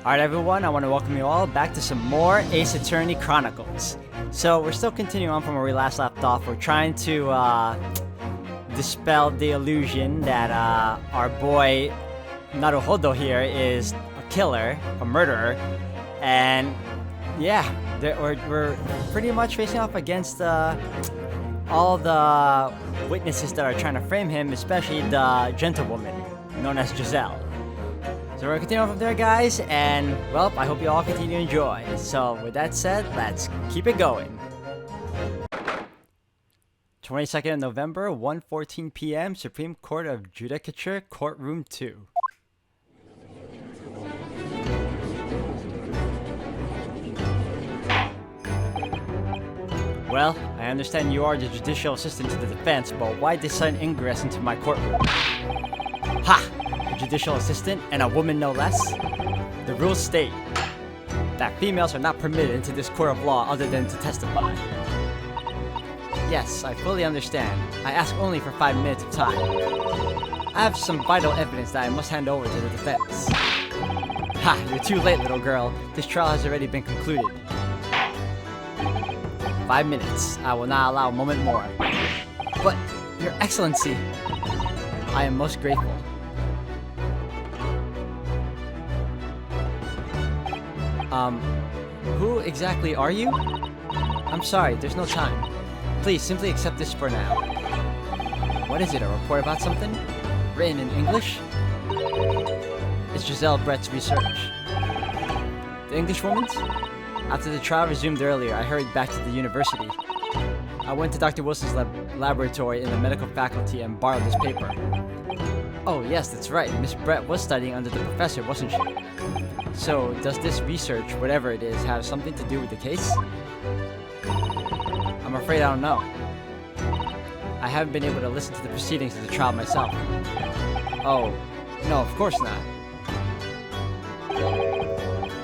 Alright everyone, I want to welcome you all back to some more Ace Attorney Chronicles. So we're still continuing on from where we last left off. We're trying to dispel the illusion that our boy Naruhodo here is a killer, a murderer, and yeah, we're pretty much facing off against all the witnesses that are trying to frame him, especially the gentlewoman known as Giselle. So we're going to continue on from there, guys, and, well, I hope you all continue to enjoy. So, with that said, let's keep it going. 22nd of November, 1:14 p.m., Supreme Court of Judicature, Courtroom 2. Well, I understand you are the judicial assistant to the defense, but why this sudden ingress into my courtroom? Ha! Judicial assistant, and a woman no less? The rules state that females are not permitted into this court of law other than to testify. Yes, I fully understand. I ask only for 5 minutes of time. I have some vital evidence that I must hand over to the defense. Ha! You're too late, little girl. This trial has already been concluded. 5 minutes. I will not allow a moment more. But, Your Excellency, I am most grateful. Who exactly are you? I'm sorry, there's no time. Please, simply accept this for now. What is it, a report about something? Written in English? It's Giselle Brett's research. The Englishwoman's? After the trial resumed earlier, I hurried back to the university. I went to Dr. Wilson's laboratory in the medical faculty and borrowed this paper. Oh yes, that's right, Miss Brett was studying under the professor, wasn't she? So, does this research, whatever it is, have something to do with the case? I'm afraid I don't know. I haven't been able to listen to the proceedings of the trial myself. Oh, no, of course not.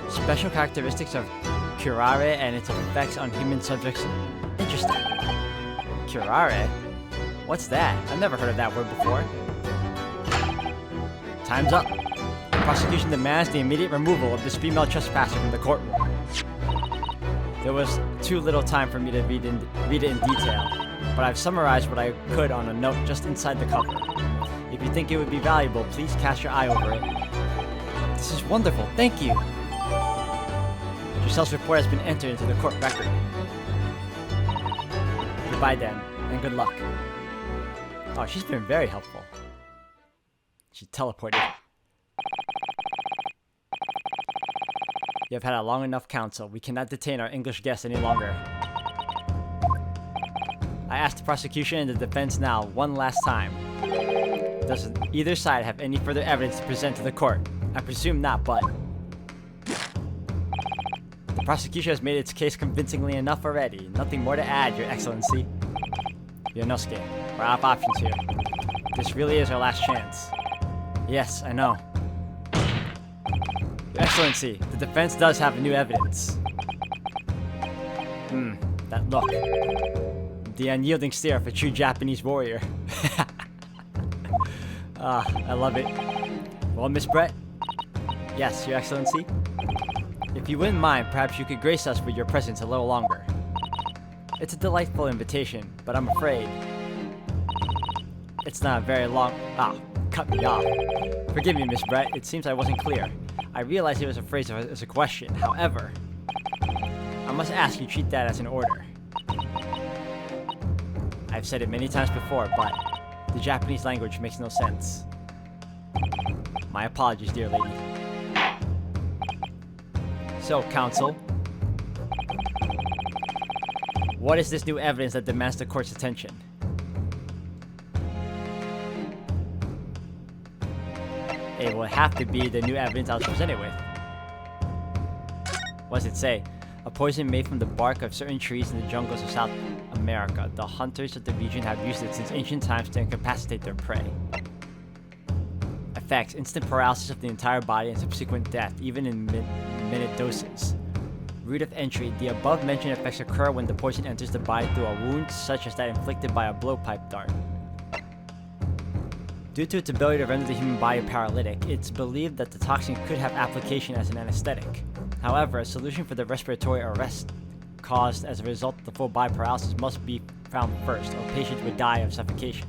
Special characteristics of curare and its effects on human subjects. Interesting. Curare? What's that? I've never heard of that word before. Time's up. The prosecution demands the immediate removal of this female trespasser from the courtroom. There was too little time for me to read it in detail, but I've summarized what I could on a note just inside the cover. If you think it would be valuable, please cast your eye over it. This is wonderful, thank you! Giselle's report has been entered into the court record. Goodbye then, and good luck. Oh, she's been very helpful. She teleported. You have had a long enough counsel. We cannot detain our English guest any longer. I ask the prosecution and the defense now, one last time. Does either side have any further evidence to present to the court? I presume not, but... The prosecution has made its case convincingly enough already. Nothing more to add, Your Excellency. Yonosuke, we're out of options here. This really is our last chance. Yes, I know. Your Excellency, the defense does have new evidence. That look. The unyielding stare of a true Japanese warrior. I love it. Well, Miss Brett? Yes, Your Excellency? If you wouldn't mind, perhaps you could grace us with your presence a little longer. It's a delightful invitation, but I'm afraid... It's not a very long... cut me off. Forgive me, Miss Brett, it seems I wasn't clear. I realized it was a phrase as a question. However, I must ask you treat that as an order. I've said it many times before, but the Japanese language makes no sense. My apologies, dear lady. So, counsel, what is this new evidence that demands the court's attention? It will have to be the new evidence I was presented with. What does it say? A poison made from the bark of certain trees in the jungles of South America. The hunters of the region have used it since ancient times to incapacitate their prey. Effects: instant paralysis of the entire body and subsequent death, even in minute doses. Route of entry: the above-mentioned effects occur when the poison enters the body through a wound such as that inflicted by a blowpipe dart. Due to its ability to render the human body paralytic, it's believed that the toxin could have application as an anesthetic. However, a solution for the respiratory arrest caused as a result of the full body paralysis must be found first, or patients would die of suffocation.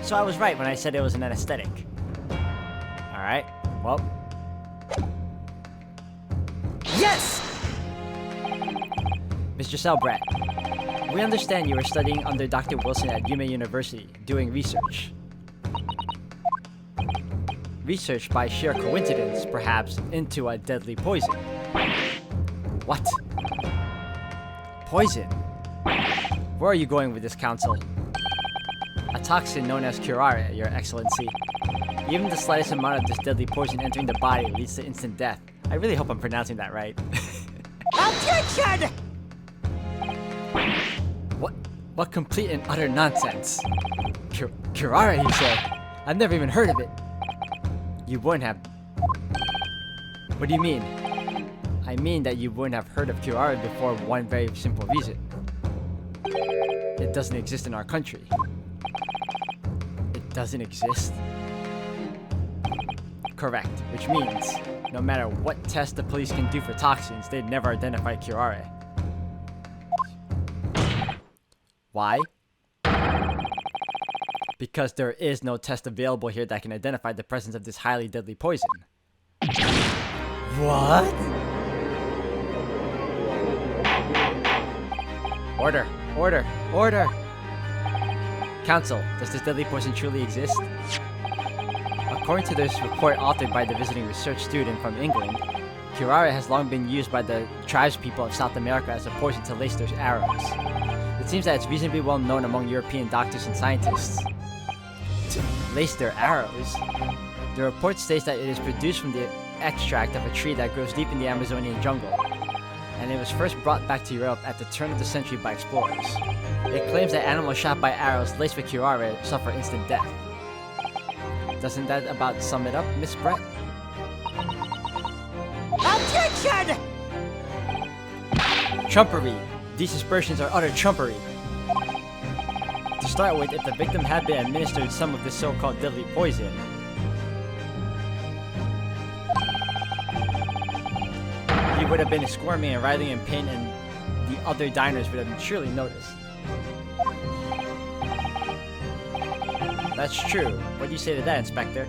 So I was right when I said it was an anesthetic. Alright, well. Yes! Mr. Selbrat, we understand you are studying under Dr. Wilson at Yuma University, doing research. Research by sheer coincidence, perhaps, into a deadly poison. What? Poison? Where are you going with this, Counsel? A toxin known as curare, Your Excellency. Even the slightest amount of this deadly poison entering the body leads to instant death. I really hope I'm pronouncing that right. Objection! What complete and utter nonsense. Curare, you say? I've never even heard of it. You wouldn't have... What do you mean? I mean that you wouldn't have heard of curare before one very simple reason. It doesn't exist in our country. It doesn't exist? Correct, which means no matter what test the police can do for toxins, they'd never identify curare. Why? Because there is no test available here that can identify the presence of this highly deadly poison. What? Order! Order! Order! Counsel, does this deadly poison truly exist? According to this report authored by the visiting research student from England, curare has long been used by the tribespeople of South America as a poison to lace their arrows. It seems that it's reasonably well known among European doctors and scientists. To lace their arrows? The report states that it is produced from the extract of a tree that grows deep in the Amazonian jungle, and it was first brought back to Europe at the turn of the century by explorers. It claims that animals shot by arrows laced with curare suffer instant death. Doesn't that about sum it up, Miss Brett? Objection! Trumpery. These aspersions are utter trumpery. To start with, if the victim had been administered some of this so-called deadly poison, he would have been squirming and writhing in pain, and the other diners would have surely noticed. That's true. What do you say to that, Inspector?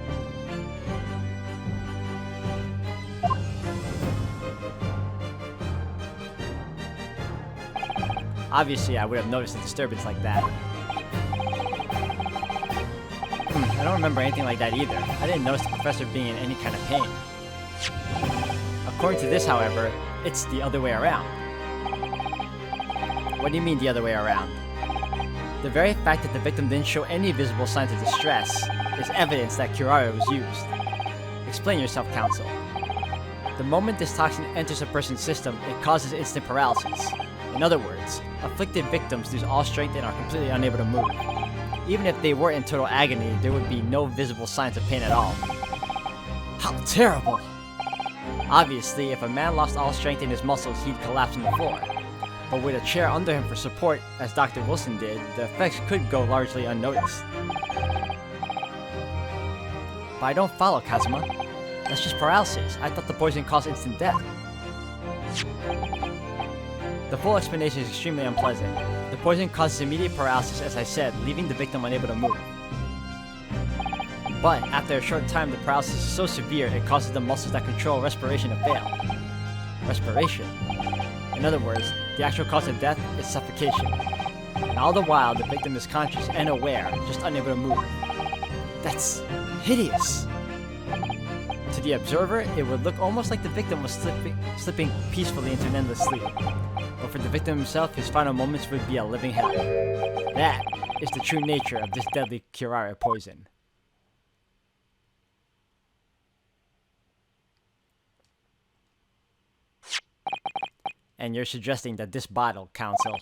Obviously, I would have noticed a disturbance like that. I don't remember anything like that either. I didn't notice the professor being in any kind of pain. According to this, however, it's the other way around. What do you mean the other way around? The very fact that the victim didn't show any visible signs of distress is evidence that curare was used. Explain yourself, Counsel. The moment this toxin enters a person's system, it causes instant paralysis. In other words, afflicted victims lose all strength and are completely unable to move. Even if they were in total agony, there would be no visible signs of pain at all. How terrible! Obviously, if a man lost all strength in his muscles, he'd collapse on the floor. But with a chair under him for support, as Dr. Wilson did, the effects could go largely unnoticed. But I don't follow, Kazuma. That's just paralysis. I thought the poison caused instant death. The full explanation is extremely unpleasant. The poison causes immediate paralysis, as I said, leaving the victim unable to move. But after a short time, the paralysis is so severe it causes the muscles that control respiration to fail. Respiration? In other words, the actual cause of death is suffocation. And all the while, the victim is conscious and aware, just unable to move. That's hideous! To the observer, it would look almost like the victim was slipping peacefully into an endless sleep. But for the victim himself, his final moments would be a living hell. That is the true nature of this deadly curare poison. And you're suggesting that this bottle, Counsel,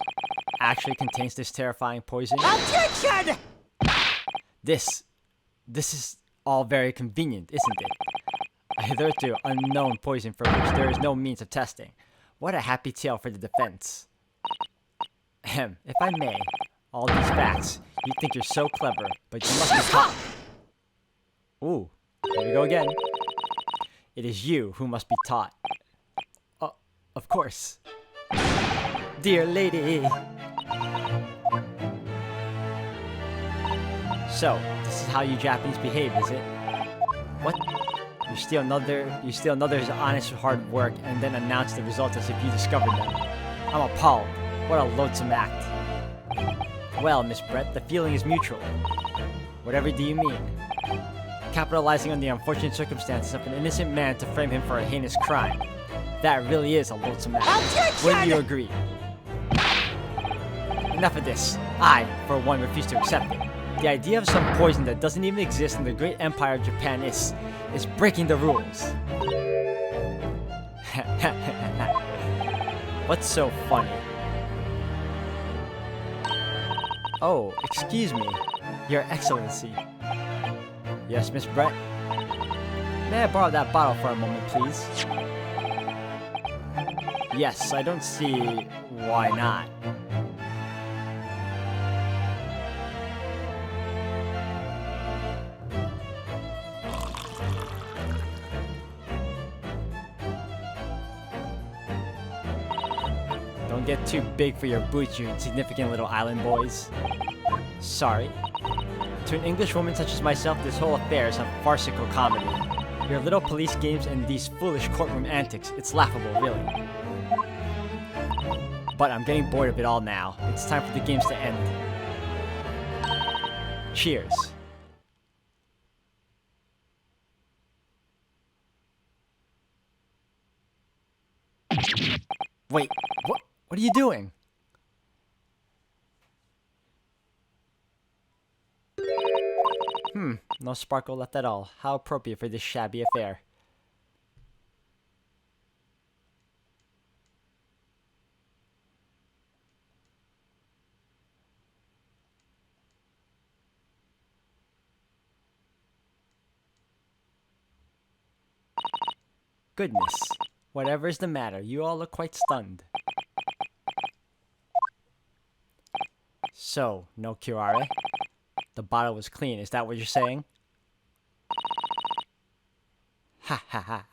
actually contains this terrifying poison? Objection! This is all very convenient, isn't it? A hitherto unknown poison for which there is no means of testing. What a happy tale for the defense. If I may, all these facts, you think you're so clever, but you must be caught. Ooh, here we go again. It is you who must be taught. Oh, of course. Dear lady. So, this is how you Japanese behave, is it? What? You steal another's honest hard work and then announce the results as if you discovered them. I'm appalled. What a loathsome act. Well, Miss Brett, the feeling is mutual. Whatever do you mean? Capitalizing on the unfortunate circumstances of an innocent man to frame him for a heinous crime. That really is a loathsome act. Objection! Wouldn't you agree? Enough of this. I, for one, refuse to accept it. The idea of some poison that doesn't even exist in the great empire of Japan is breaking the rules. What's so funny? Oh, excuse me, Your Excellency. Yes, Miss Brett? May I borrow that bottle for a moment, please? Yes, I don't see why not. Don't get too big for your boots, you insignificant little island boys. Sorry. To an English woman such as myself, this whole affair is a farcical comedy. Your little police games and these foolish courtroom antics, it's laughable, really. But I'm getting bored of it all now. It's time for the games to end. Cheers. Wait, what are you doing? No sparkle left at all. How appropriate for this shabby affair. Goodness. Whatever's the matter, you all look quite stunned. So, no curare? The bottle was clean, is that what you're saying? Ha ha ha.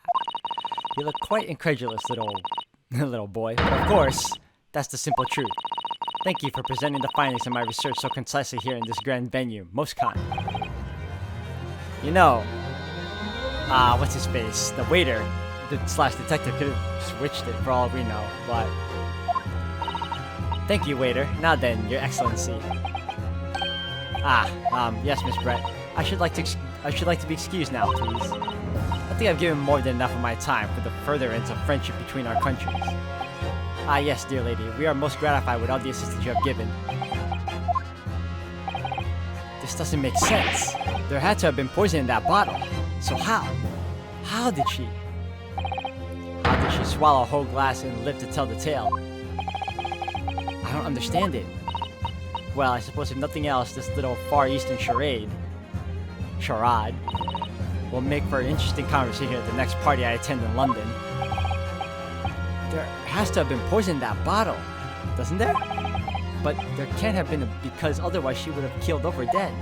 You look quite incredulous, little boy. But of course, that's the simple truth. Thank you for presenting the findings of my research so concisely here in this grand venue. Most kind. You know, what's his face? The waiter slash detective could have switched it for all we know, but... Thank you, waiter. Now then, Your Excellency. Yes, Miss Brett. I should like to be excused now, please. I think I've given more than enough of my time for the furtherance of friendship between our countries. Yes, dear lady. We are most gratified with all the assistance you have given. This doesn't make sense. There had to have been poison in that bottle. So how? How did she swallow a whole glass and live to tell the tale? I don't understand it. Well, I suppose if nothing else, this little Far Eastern charade will make for an interesting conversation at the next party I attend in London. There has to have been poison in that bottle, doesn't there? But there can't have been because otherwise she would have keeled over dead.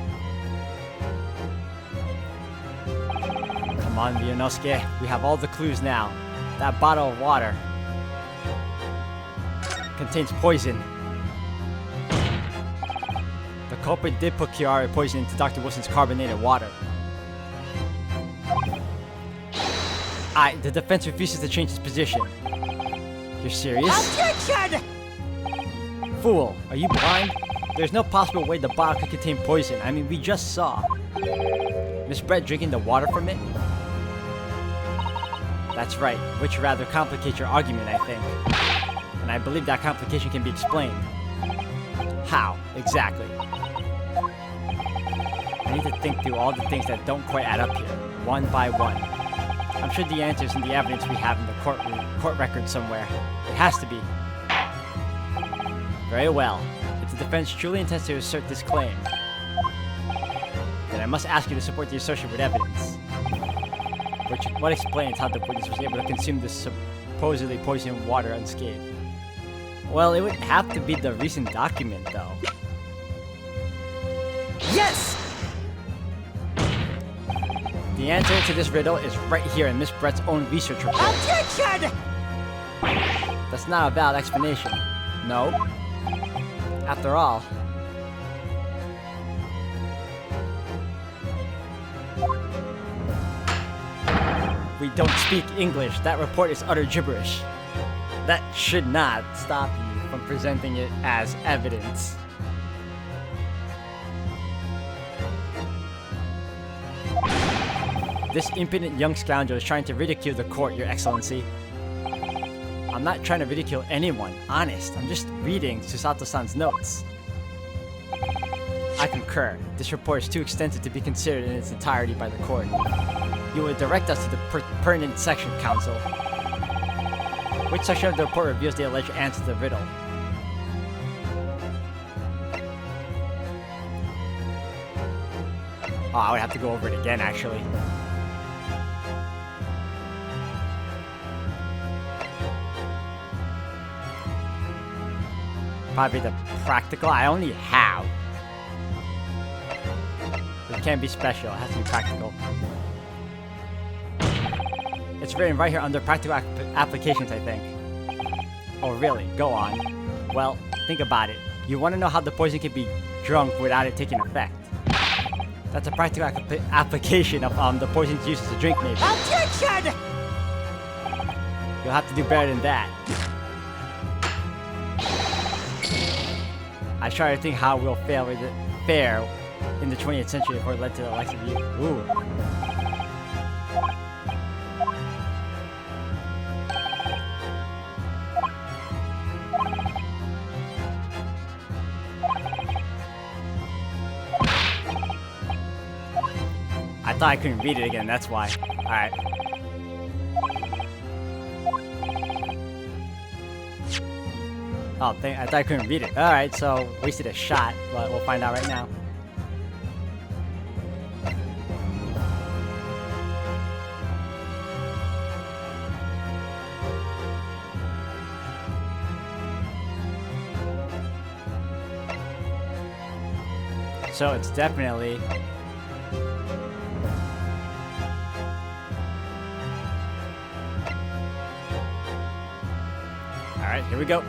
Come on, Ryunosuke, we have all the clues now. That bottle of water contains poison. The culprit did put curare poison into Dr. Wilson's carbonated water. The defense refuses to change its position. You're serious? Objection! Fool, are you blind? There's no possible way the bottle could contain poison. I mean, we just saw Miss Brett drinking the water from it. That's right, which rather complicates your argument, I think. And I believe that complication can be explained. How, exactly? I need to think through all the things that don't quite add up here, one by one. I'm sure the answer's in the evidence we have in the court record somewhere. It has to be. Very well. If the defense truly intends to assert this claim, then I must ask you to support the assertion with evidence. What explains how the witness was able to consume this supposedly poisoned water unscathed? Well, it would have to be the recent document, though. Yes! The answer to this riddle is right here in Miss Brett's own research report. Objection! That's not a valid explanation. No. After all, we don't speak English. That report is utter gibberish. That should not stop you from presenting it as evidence. This impudent young scoundrel is trying to ridicule the court, Your Excellency. I'm not trying to ridicule anyone, honest. I'm just reading Susato-san's notes. I concur. This report is too extensive to be considered in its entirety by the court. You will direct us to the pertinent section, counsel. Which section of the report reveals the alleged answer to the riddle? Oh, I would have to go over it again, actually. Probably the practical. I only have. It can't be special. It has to be practical. It's written right here under practical applications, I think. Oh, really? Go on. Well, think about it. You want to know how the poison can be drunk without it taking effect. That's a practical application of the poison's use as a drink, maybe. Objection! You'll have to do better than that. I try to think how we'll fare in the 20th century before it led to the likes of you. Ooh. I thought I couldn't read it again, that's why. Alright. Oh, I thought I couldn't read it. Alright, so wasted a shot, but we'll find out right now. So it's definitely... Alright, here we go.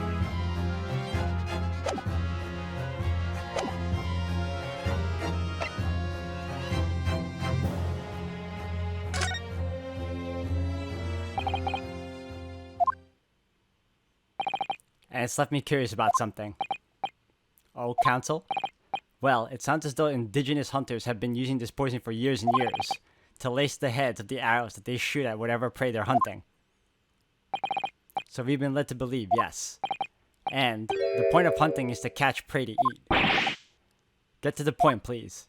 And it's left me curious about something. Oh, counsel? Well, it sounds as though indigenous hunters have been using this poison for years and years to lace the heads of the arrows that they shoot at whatever prey they're hunting. So we've been led to believe, yes. And the point of hunting is to catch prey to eat. Get to the point, please.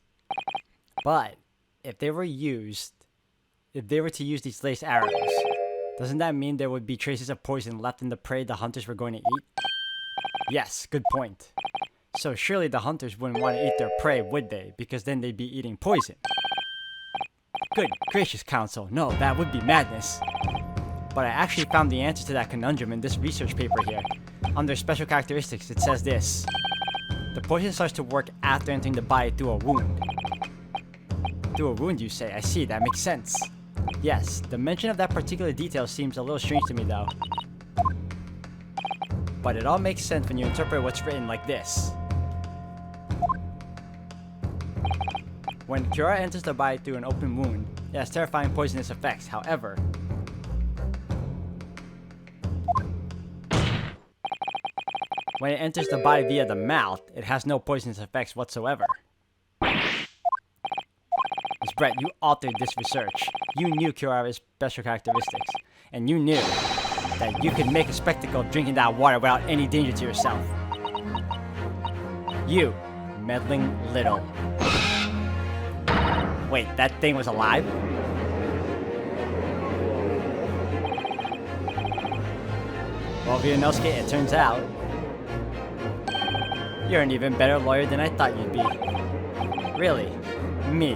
But if they were to use these laced arrows, doesn't that mean there would be traces of poison left in the prey the hunters were going to eat? Yes, good point. So surely the hunters wouldn't want to eat their prey, would they? Because then they'd be eating poison. Good gracious, counsel. No, that would be madness. But I actually found the answer to that conundrum in this research paper here. Under special characteristics, it says this. The poison starts to work after entering the body through a wound. Through a wound, you say? I see, that makes sense. Yes, the mention of that particular detail seems a little strange to me though. But it all makes sense when you interpret what's written like this. When Cura enters the body through an open wound, it has terrifying poisonous effects. However, when it enters the body via the mouth, it has no poisonous effects whatsoever. Miss Brett, you authored this research. You knew Cura's special characteristics, and you knew that you could make a spectacle of drinking that water without any danger to yourself. You meddling little... Wait, that thing was alive? Well, Vianosuke, it turns out you're an even better lawyer than I thought you'd be. Really? Me?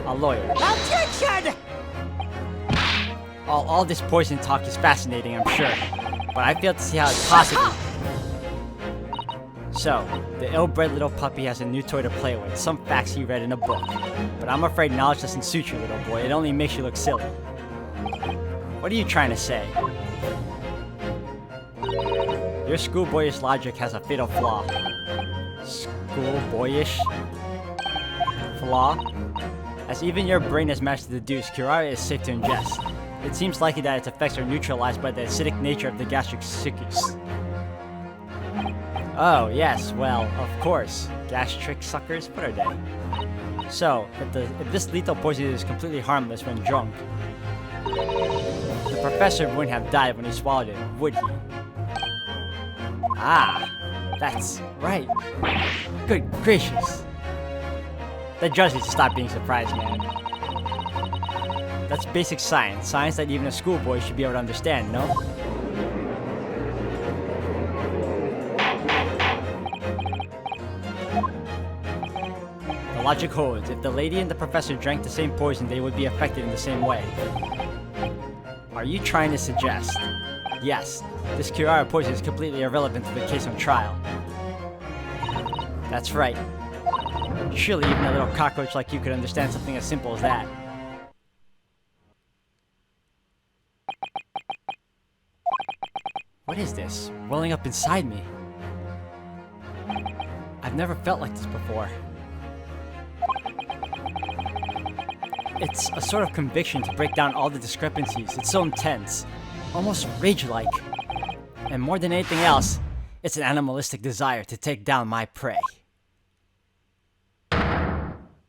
A lawyer? Objection! All this poison talk is fascinating, I'm sure. But I fail to see how it's possible. So, the ill-bred little puppy has a new toy to play with, some facts he read in a book. But I'm afraid knowledge doesn't suit you, little boy. It only makes you look silly. What are you trying to say? Your schoolboyish logic has a fatal flaw. Schoolboyish? Flaw? As even your brain has managed to deduce, curare is safe to ingest. It seems likely that its effects are neutralized by the acidic nature of the gastric succus. Oh, yes, well, of course. Gastric suckers? What are they? So, if this lethal poison is completely harmless when drunk, the professor wouldn't have died when he swallowed it, would he? Ah, that's right. Good gracious. The judge needs to stop being surprised, man. That's basic science. Science that even a schoolboy should be able to understand, no? The logic holds. If the lady and the professor drank the same poison, they would be affected in the same way. Are you trying to suggest? Yes, this curare poison is completely irrelevant to the case on trial. That's right. Surely even a little cockroach like you could understand something as simple as that. What is this? Welling up inside me. I've never felt like this before. It's a sort of conviction to break down all the discrepancies. It's so intense. Almost rage-like. And more than anything else, it's an animalistic desire to take down my prey.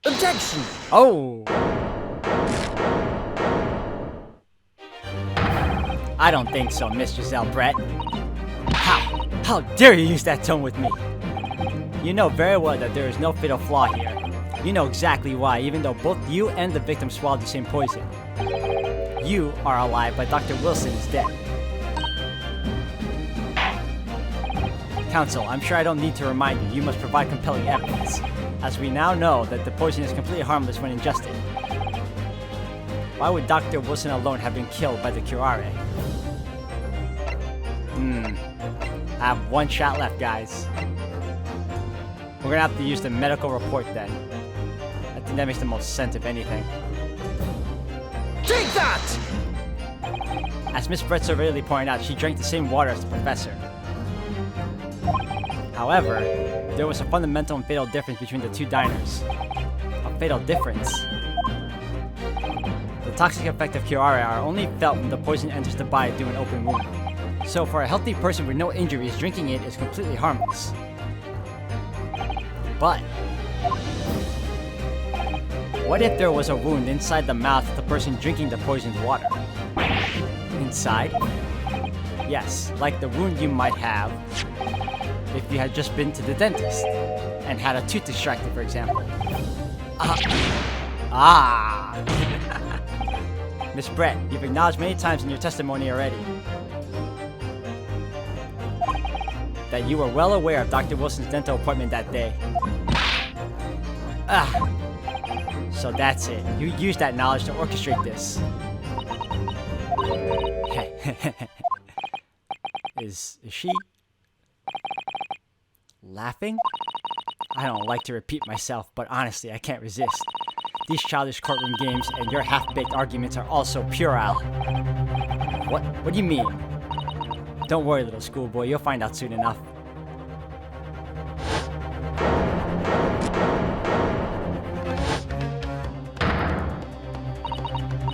Objection! Oh! I don't think so, Miss Giselle Brett. How dare you use that tone with me? You know very well that there is no fatal flaw here. You know exactly why, even though both you and the victim swallowed the same poison. You are alive, but Dr. Wilson is dead. Counsel, I'm sure I don't need to remind you, you must provide compelling evidence, as we now know that the poison is completely harmless when ingested. Why would Dr. Wilson alone have been killed by the curare? I have one shot left, guys. We're gonna have to use the medical report then. I think that makes the most sense, if anything. Take that! As Miss Brett so readily pointed out, she drank the same water as the professor. However, there was a fundamental and fatal difference between the two diners. A fatal difference. The toxic effect of curare are only felt when the poison enters the body through an open wound. So for a healthy person with no injuries, drinking it is completely harmless. But what if there was a wound inside the mouth of the person drinking the poisoned water? Inside? Yes, like the wound you might have if you had just been to the dentist and had a tooth extracted, for example. Miss Brett, you've acknowledged many times in your testimony already that you were well aware of Dr. Wilson's dental appointment that day. So that's it. You used that knowledge to orchestrate this. Is she laughing? I don't like to repeat myself, but honestly, I can't resist. These childish courtroom games and your half-baked arguments are also puerile. What do you mean? Don't worry, little schoolboy, you'll find out soon enough.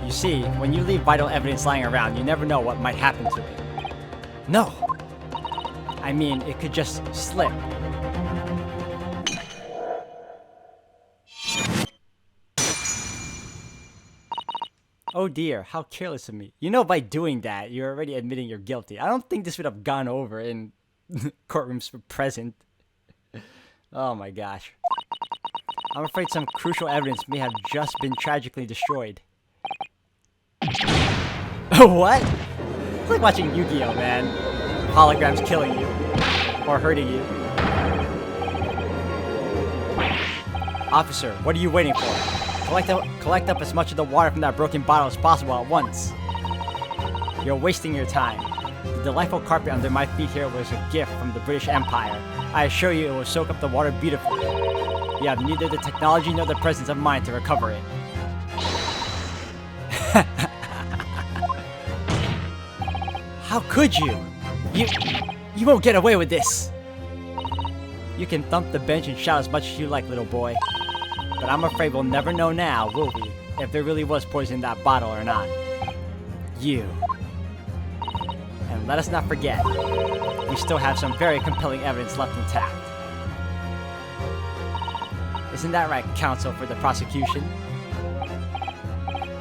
You see, when you leave vital evidence lying around, you never know what might happen to it. No! I mean, it could just slip. Oh dear, how careless of me. You know, by doing that, you're already admitting you're guilty. I don't think this would have gone over in courtrooms present. Oh my gosh. I'm afraid some crucial evidence may have just been tragically destroyed. What? It's like watching Yu-Gi-Oh, man. Holograms killing you. Or hurting you. Officer, what are you waiting for? Collect up as much of the water from that broken bottle as possible at once. You're wasting your time. The delightful carpet under my feet here was a gift from the British Empire. I assure you it will soak up the water beautifully. You have neither the technology nor the presence of mind to recover it. How could you? You won't get away with this! You can thump the bench and shout as much as you like, little boy. But I'm afraid we'll never know now, will we? If there really was poison in that bottle or not. You. And let us not forget, we still have some very compelling evidence left intact. Isn't that right, counsel for the prosecution?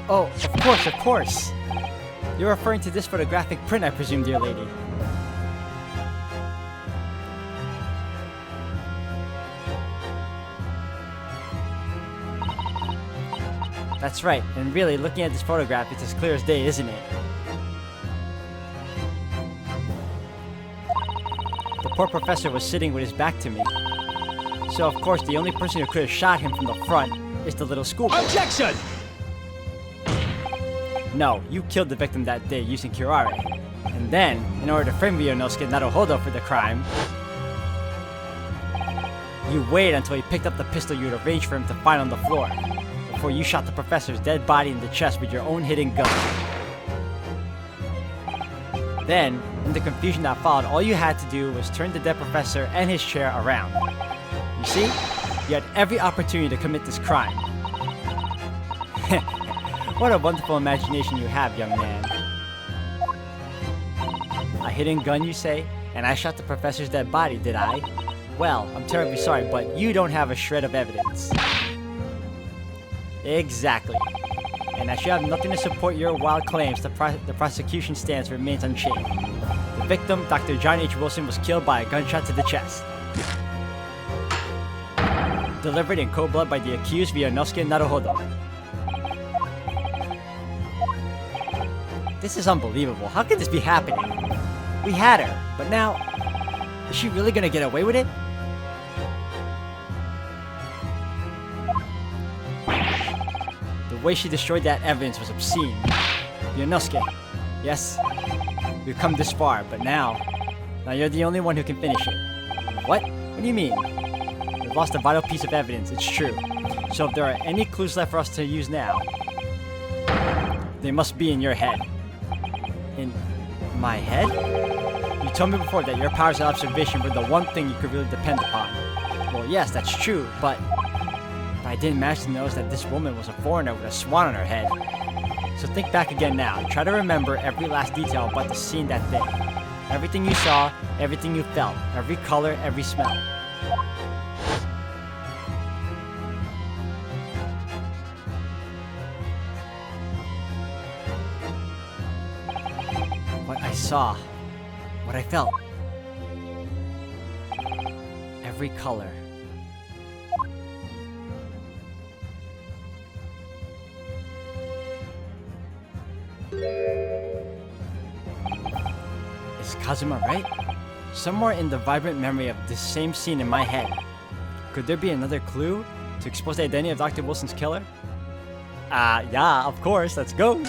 Oh, of course. You're referring to this photographic print, I presume, dear lady. That's right, and really, looking at this photograph, it's as clear as day, isn't it? The poor professor was sitting with his back to me. So, of course, the only person who could have shot him from the front is the little schoolboy. Objection! No, you killed the victim that day using curare. And then, in order to frame Ryunosuke Naruhodo for the crime, you waited until he picked up the pistol you had arranged for him to find on the floor, before you shot the professor's dead body in the chest with your own hidden gun. Then, in the confusion that followed, all you had to do was turn the dead professor and his chair around. You see? You had every opportunity to commit this crime. What a wonderful imagination you have, young man. A hidden gun, you say? And I shot the professor's dead body, did I? Well, I'm terribly sorry, but you don't have a shred of evidence. Exactly. And as you have nothing to support your wild claims, the prosecution stance remains unchanged. The victim, Dr. John H. Wilson, was killed by a gunshot to the chest. Delivered in cold blood by the accused Ryunosuke Naruhodo. This is unbelievable. How could this be happening? We had her, but now... Is she really gonna get away with it? The way she destroyed that evidence was obscene. Ryunosuke, yes, we've come this far, but now you're the only one who can finish it. What? What do you mean? We've lost a vital piece of evidence, it's true. So if there are any clues left for us to use now, they must be in your head. In my head? You told me before that your powers of observation were the one thing you could really depend upon. Well, yes, that's true, but I didn't manage to notice that this woman was a foreigner with a swan on her head. So think back again now. Try to remember every last detail about the scene that day. Everything you saw, everything you felt, every color, every smell. What I saw, what I felt. Every color. Is Kazuma right? Somewhere in the vibrant memory of this same scene in my head, could there be another clue to expose the identity of Dr. Wilson's killer? Yeah, of course, let's go!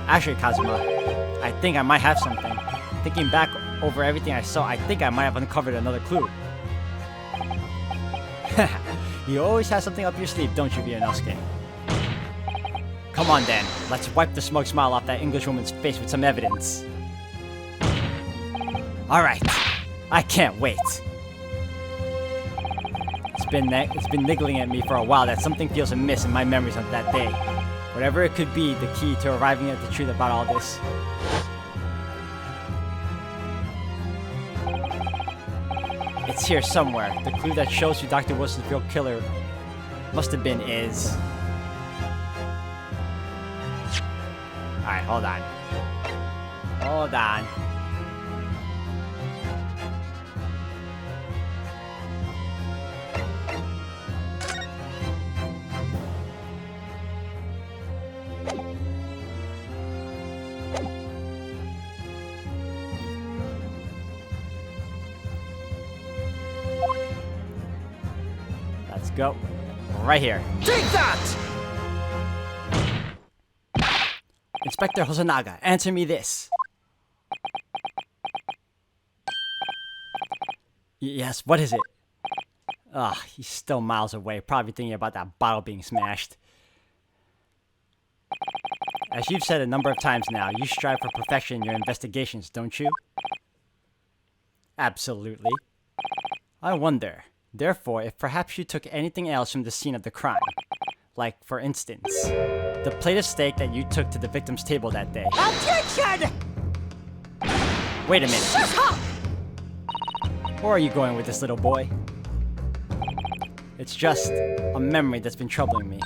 Actually, Kazuma, I think I might have something. Thinking back over everything I saw, I think I might have uncovered another clue. You always have something up your sleeve, don't you, Ryunosuke? Come on then, let's wipe the smug smile off that Englishwoman's face with some evidence. Alright, I can't wait. It's been niggling at me for a while that something feels amiss in my memories of that day. Whatever it could be, the key to arriving at the truth about all this. It's here somewhere. The clue that shows who Dr. Wilson's real killer must have been is... Alright, hold on. Hold on. Let's go. Right here. Take that! Inspector Hosonaga, answer me this. Yes, what is it? Ugh, he's still miles away, probably thinking about that bottle being smashed. As you've said a number of times now, you strive for perfection in your investigations, don't you? Absolutely. I wonder, therefore, if perhaps you took anything else from the scene of the crime. Like, for instance, the plate of steak that you took to the victim's table that day. Objection! Wait a minute. Shut up! Where are you going with this, little boy? It's just a memory that's been troubling me.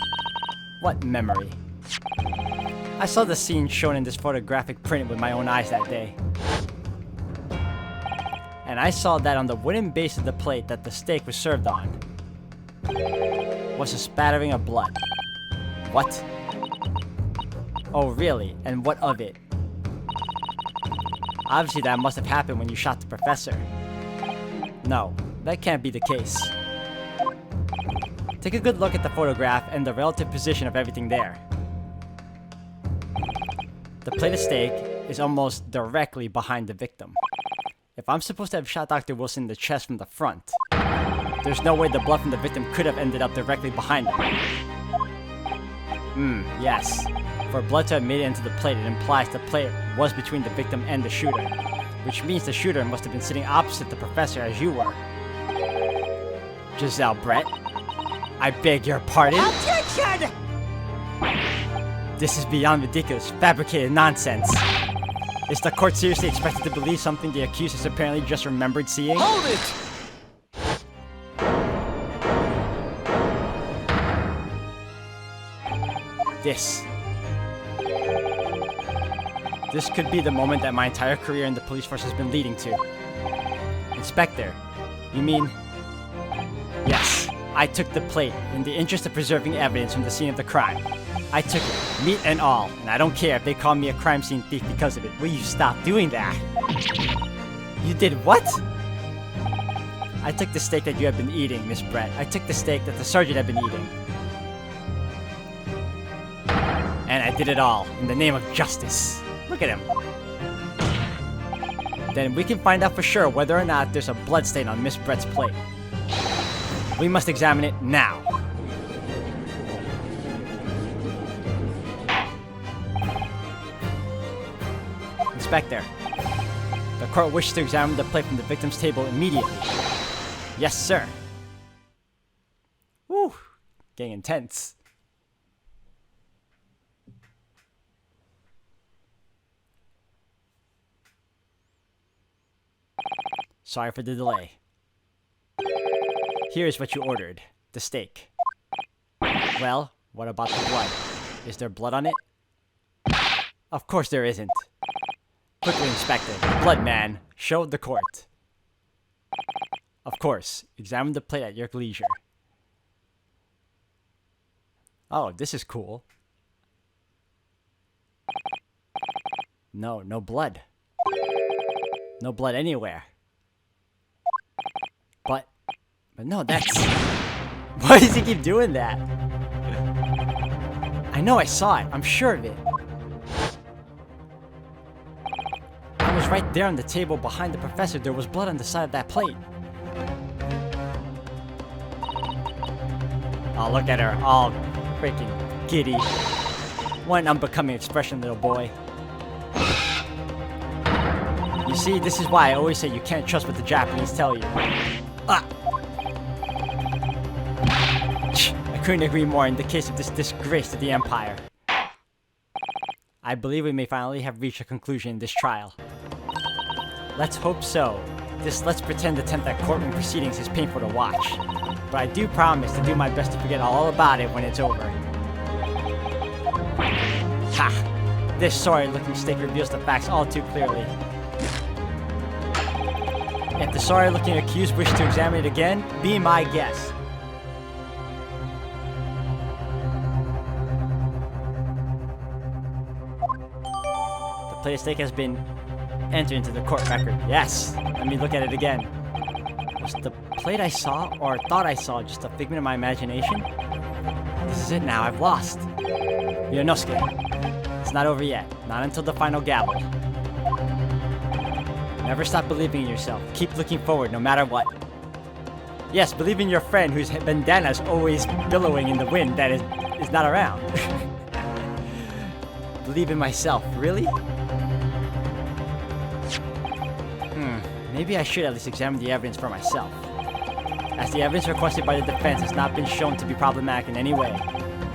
What memory? I saw the scene shown in this photographic print with my own eyes that day. And I saw that on the wooden base of the plate that the steak was served on was a spattering of blood. What? Oh, really? And what of it? Obviously that must have happened when you shot the professor. No, that can't be the case. Take a good look at the photograph and the relative position of everything there. The plate of steak is almost directly behind the victim. If I'm supposed to have shot Dr. Wilson in the chest from the front, there's no way the blood from the victim could have ended up directly behind him. Yes. For blood to have made it into the plate, it implies the plate was between the victim and the shooter, which means the shooter must have been sitting opposite the professor as you were. Giselle Brett, I beg your pardon? Objection! This is beyond ridiculous, fabricated nonsense. Is the court seriously expected to believe something the accused has apparently just remembered seeing? Hold it! This could be the moment that my entire career in the police force has been leading to. Inspector, you mean... Yes, I took the plate in the interest of preserving evidence from the scene of the crime. I took it, meat and all, and I don't care if they call me a crime scene thief because of it. Will you stop doing that? You did what? I took the steak that you have been eating, Miss Brett. I took the steak that the sergeant had been eating. And I did it all in the name of justice. Look at him. Then we can find out for sure whether or not there's a bloodstain on Miss Brett's plate. We must examine it now. Inspector, the court wishes to examine the plate from the victim's table immediately. Yes, sir. Woo, getting intense. Sorry for the delay. Here's what you ordered. The steak. Well, what about the blood? Is there blood on it? Of course there isn't. Quickly, Inspector. Blood man. Show the court. Of course. Examine the plate at your leisure. Oh, this is cool. No blood. No blood anywhere. But no, that's... Why does he keep doing that? I know I saw it. I'm sure of it. I was right there on the table behind the professor. There was blood on the side of that plate. Oh, look at her. All freaking giddy. What an unbecoming expression, little boy. You see, this is why I always say you can't trust what the Japanese tell you. I couldn't agree more in the case of this disgrace to the Empire. I believe we may finally have reached a conclusion in this trial. Let's hope so. Let's pretend the 10th at courtroom proceedings is painful to watch. But I do promise to do my best to forget all about it when it's over. Ha! This sorry-looking steak reveals the facts all too clearly. If the sorry-looking accused wish to examine it again, be my guest. The plate of steak has been entered into the court record. Yes! Let me look at it again. Was the plate I saw, or thought I saw, just a figment of my imagination? This is it now. I've lost. Yonosuke. It's not over yet. Not until the final gavel. Never stop believing in yourself. Keep looking forward no matter what. Yes, believe in your friend whose bandana is always billowing in the wind that is not around. Believe in myself. Really? Maybe I should at least examine the evidence for myself. As the evidence requested by the defense has not been shown to be problematic in any way,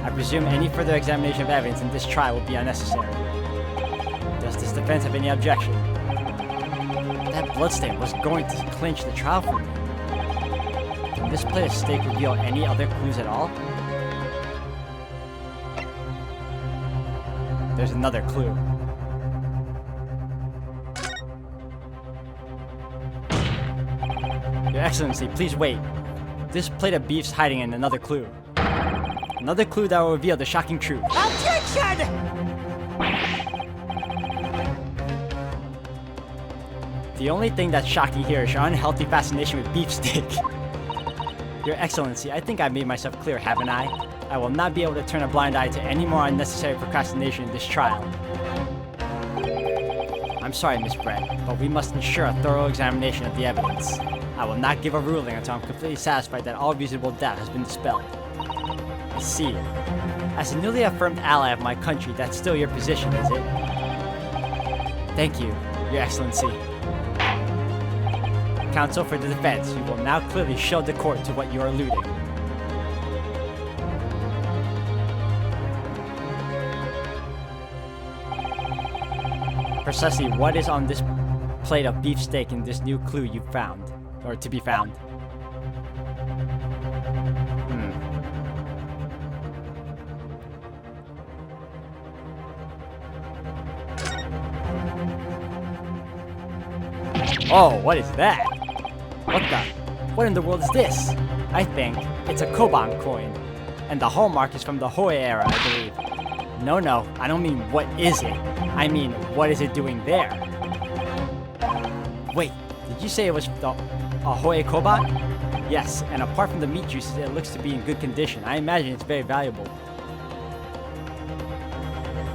I presume any further examination of evidence in this trial will be unnecessary. Does this defense have any objection? That bloodstain was going to clinch the trial for me. Can this plate of steak reveal any other clues at all? There's another clue. Your Excellency, please wait. This plate of beef's hiding in another clue. Another clue that will reveal the shocking truth. Objection! The only thing that's shocking here is your unhealthy fascination with beefsteak. Your Excellency, I think I've made myself clear, haven't I? I will not be able to turn a blind eye to any more unnecessary procrastination in this trial. I'm sorry, Miss Brett, but we must ensure a thorough examination of the evidence. I will not give a ruling until I'm completely satisfied that all reasonable doubt has been dispelled. I see. As a newly affirmed ally of my country, that's still your position, is it? Thank you, Your Excellency. Counsel for the defense, you will now clearly show the court to what you are alluding. Precisely what is on this plate of beefsteak in this new clue you found, or to be found? Oh, what is that? What in the world is this? I think it's a Koban coin, and the hallmark is from the Hoi era, I believe. No, I don't mean what is it. I mean, what is it doing there? Wait, did you say it was a Hoi Koban? Yes, and apart from the meat juices, it looks to be in good condition. I imagine it's very valuable.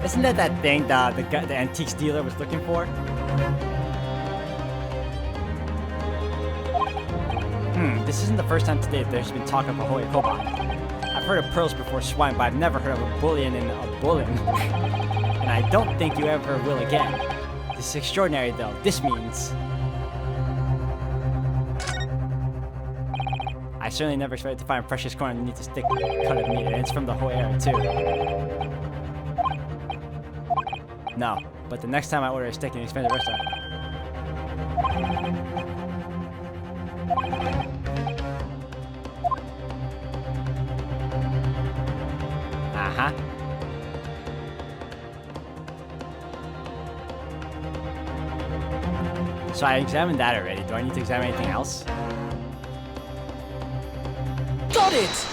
Isn't that thing the antiques dealer was looking for? This isn't the first time today that there's been talk of a Hoi Koban. I've heard of pearls before swine, but I've never heard of a bullion in a bullion. And I don't think you ever will again. This is extraordinary though. This means... I certainly never expected to find a precious coin underneath this thick cut of meat, and it's from the Hoi era too. No, but the next time I order a steak in an expensive restaurant... Uh-huh. So I examined that already. Do I need to examine anything else? Got it!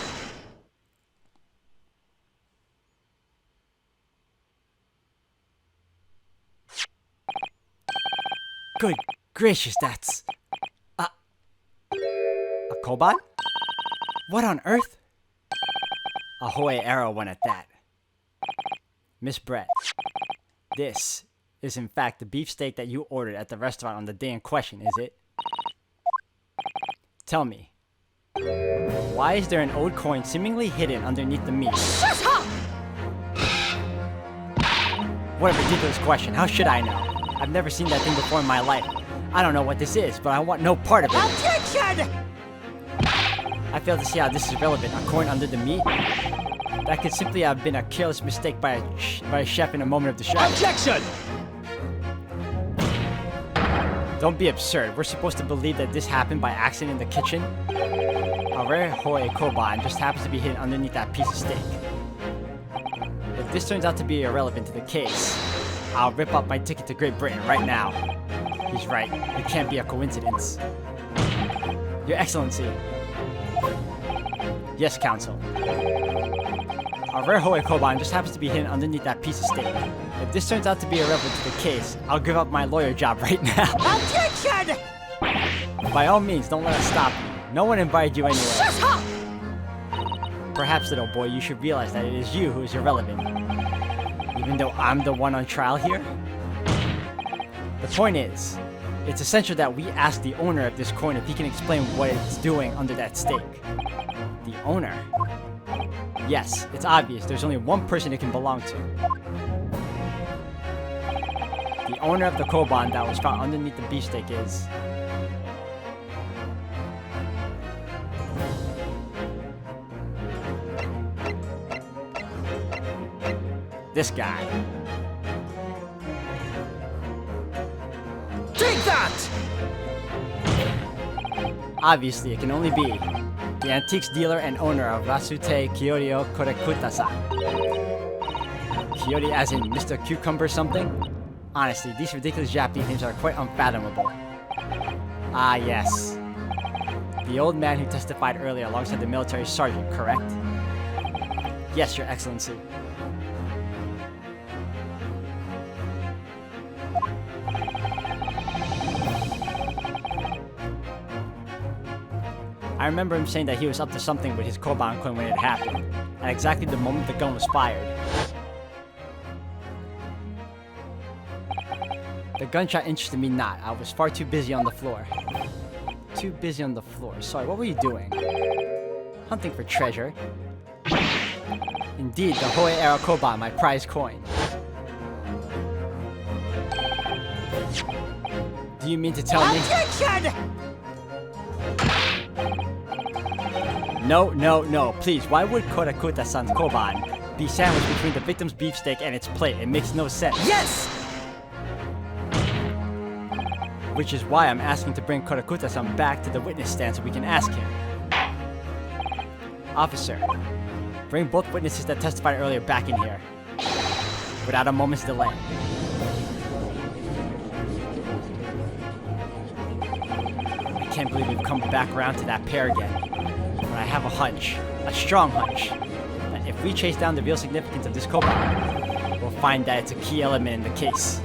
Good gracious, that's... A Koban? What on earth? A Hoi era one at that. Miss Brett, this is in fact the beefsteak that you ordered at the restaurant on the day in question, is it? Tell me, why is there an old coin seemingly hidden underneath the meat? Shut up! What a ridiculous question. How should I know? I've never seen that thing before in my life. I don't know what this is, but I want no part of it. Objection! I fail to see how this is relevant. A coin under the meat? That could simply have been a careless mistake by a chef in a moment of distraction. Objection! Don't be absurd. We're supposed to believe that this happened by accident in the kitchen? A rare Hoi Koban just happens to be hidden underneath that piece of steak. If this turns out to be irrelevant to the case, I'll rip up my ticket to Great Britain right now. He's right. It can't be a coincidence. Your Excellency. Yes, Counsel. A rare Hoi Koban just happens to be hidden underneath that piece of steak. If this turns out to be irrelevant to the case, I'll give up my lawyer job right now. Objection! By all means, don't let us stop you. No one invited you anyway. Shut up! Perhaps, little boy, you should realize that it is you who is irrelevant. We Even though I'm the one on trial here? The point is, it's essential that we ask the owner of this coin if he can explain what it's doing under that stake. The owner? Yes, it's obvious there's only one person it can belong to. The owner of the koban that was found underneath the beefsteak is... this guy. Take that! Obviously, it can only be the antiques dealer and owner of Rasute Kyoryo Korekuta-san. Kyori as in Mr. Cucumber something? Honestly, these ridiculous Japanese names are quite unfathomable. Ah, yes. The old man who testified earlier alongside the military sergeant, correct? Yes, Your Excellency. I remember him saying that he was up to something with his koban coin when it happened, at exactly the moment the gun was fired. The gunshot interested me not. I was far too busy on the floor. Too busy on the floor. Sorry, what were you doing? Hunting for treasure. Indeed, the Hoei era koban, my prized coin. Do you mean to tell me? Objection! No, no, no, please, why would Korekuta-san's koban be sandwiched between the victim's beefsteak and its plate? It makes no sense. Yes! Which is why I'm asking to bring Korekuta-san back to the witness stand so we can ask him. Officer, bring both witnesses that testified earlier back in here. Without a moment's delay. I can't believe we've come back around to that pair again. But I have a hunch, a strong hunch, that if we chase down the real significance of this koban, we'll find that it's a key element in the case.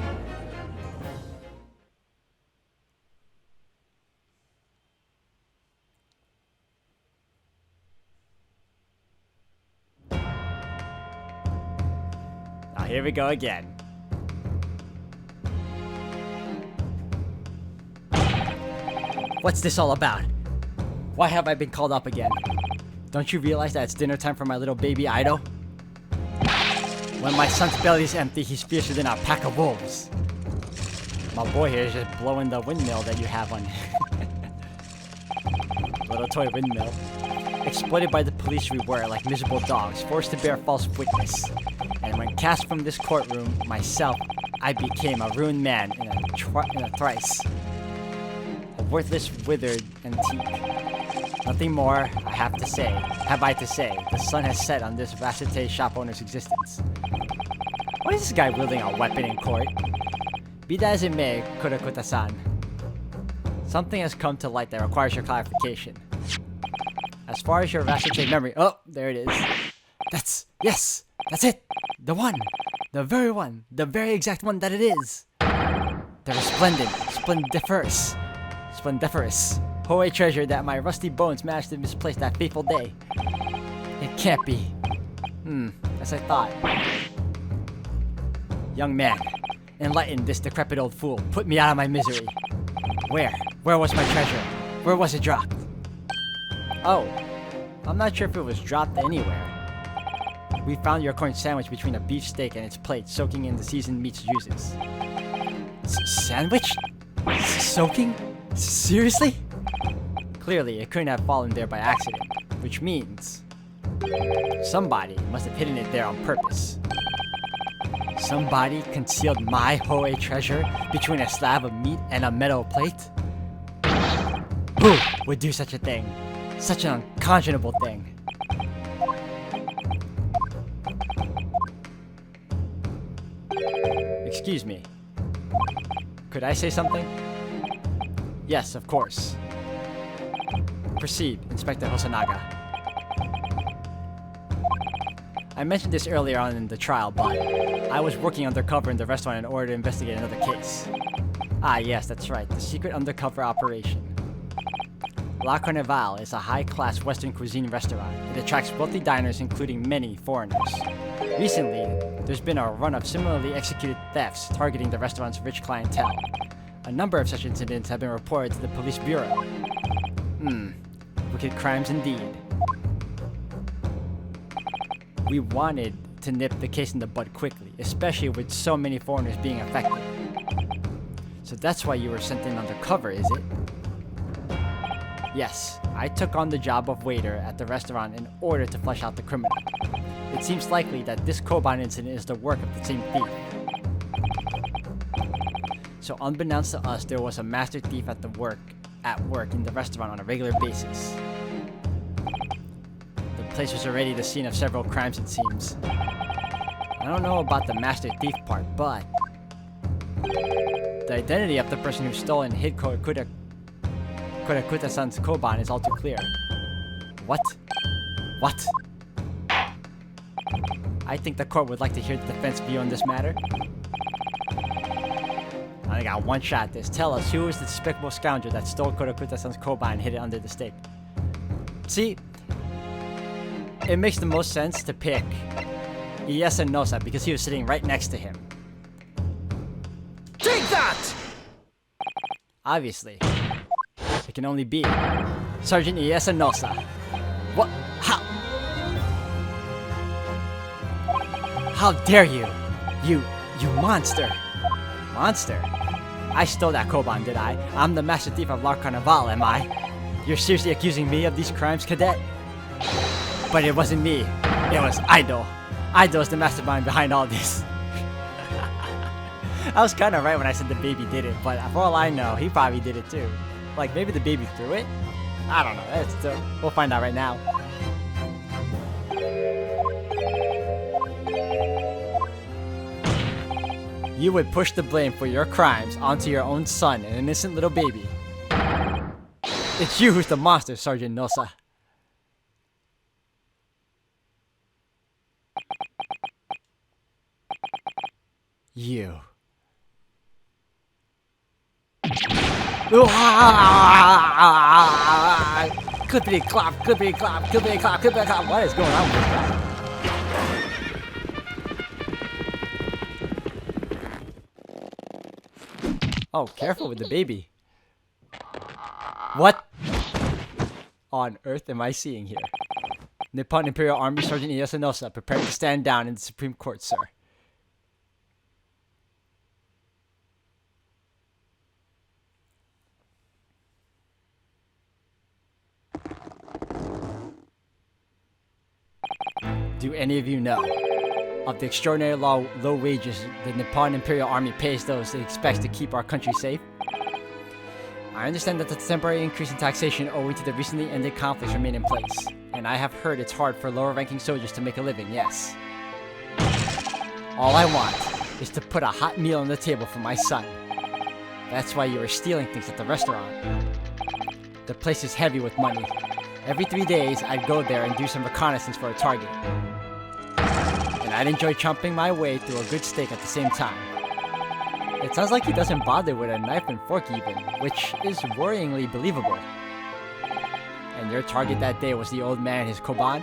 Now here we go again. What's this all about? Why have I been called up again? Don't you realize that it's dinner time for my little baby idol? When my son's belly is empty, he's fiercer than a pack of wolves. My boy here is just blowing the windmill that you have on. Little toy windmill. Exploited by the police we were like miserable dogs, forced to bear false witness. And when cast from this courtroom, myself, I became a ruined man in a thrice. A worthless, withered antique. Nothing more have I to say. The sun has set on this Rasute shop owner's existence. Why is this guy wielding a weapon in court? Be that as it may, Korekuta-san. Something has come to light that requires your clarification. As far as your Rasute memory... Oh, there it is. Yes! That's it! The one! The very one! The very exact one that it is! The resplendent, splendiferous Hoei treasure that my rusty bones managed to misplace that fateful day. It can't be. As I thought. Young man, enlighten this decrepit old fool. Put me out of my misery. Where was my treasure? Where was it dropped? Oh, I'm not sure if it was dropped anywhere. We found your coin sandwiched between a beefsteak and its plate, soaking in the seasoned meat's juices. Sandwich? Soaking? Seriously? Clearly, it couldn't have fallen there by accident, which means somebody must have hidden it there on purpose. Somebody concealed my Hoei treasure between a slab of meat and a metal plate? Who would do such a thing? Such an unconscionable thing. Excuse me. Could I say something? Yes, of course. Proceed, Inspector Hosonaga. I mentioned this earlier on in the trial, but I was working undercover in the restaurant in order to investigate another case. Ah, yes, that's right, the secret undercover operation. La Carnival is a high-class Western cuisine restaurant. It attracts wealthy diners, including many foreigners. Recently, there's been a run of similarly executed thefts targeting the restaurant's rich clientele. A number of such incidents have been reported to the police bureau. Wicked crimes indeed. We wanted to nip the case in the bud quickly, especially with so many foreigners being affected. So that's why you were sent in undercover, is it? Yes, I took on the job of waiter at the restaurant in order to flesh out the criminal. It seems likely that this Koban incident is the work of the same thief. So unbeknownst to us, there was a master thief at work in the restaurant on a regular basis. The place was already the scene of several crimes, it seems. I don't know about the master thief part, but the identity of the person who stole and hid Korakuta-san's Koban is all too clear. What? What? I think the court would like to hear the defense view on this matter. I got one shot at this. Tell us, who is the despicable scoundrel that stole Korakuta-san's Koban and hid it under the steak? See, it makes the most sense to pick Ieyasu Nosa because he was sitting right next to him. Take that! Obviously. It can only be Sergeant Ieyasu Nosa. What? How? How dare you? You monster. Monster? I stole that Koban, did I? I'm the master thief of La Carnival, am I? You're seriously accusing me of these crimes, cadet? But it wasn't me. It was Aido. Aido's the mastermind behind all this. I was kind of right when I said the baby did it, but for all I know, he probably did it too. Like, maybe the baby threw it? I don't know. We'll find out right now. You would push the blame for your crimes onto your own son, an innocent little baby. It's you who's the monster, Sergeant Nosa. You. Clippity clop, clippity clop, clippity clop, clippity clop. What is going on with this guy? Oh, careful with the baby. What on earth am I seeing here? Nippon Imperial Army Sergeant Ieyasu Nosa, preparing to stand down in the Supreme Court, sir. Do any of you know of the extraordinary low wages the Nippon Imperial Army pays those it expects to keep our country safe? I understand that the temporary increase in taxation owing to the recently ended conflicts remain in place, and I have heard it's hard for lower-ranking soldiers to make a living, yes. All I want is to put a hot meal on the table for my son. That's why you were stealing things at the restaurant. The place is heavy with money. Every 3 days, I'd go there and do some reconnaissance for a target. And I'd enjoy chomping my way through a good steak at the same time. It sounds like he doesn't bother with a knife and fork even, which is worryingly believable. And your target that day was the old man and his Koban?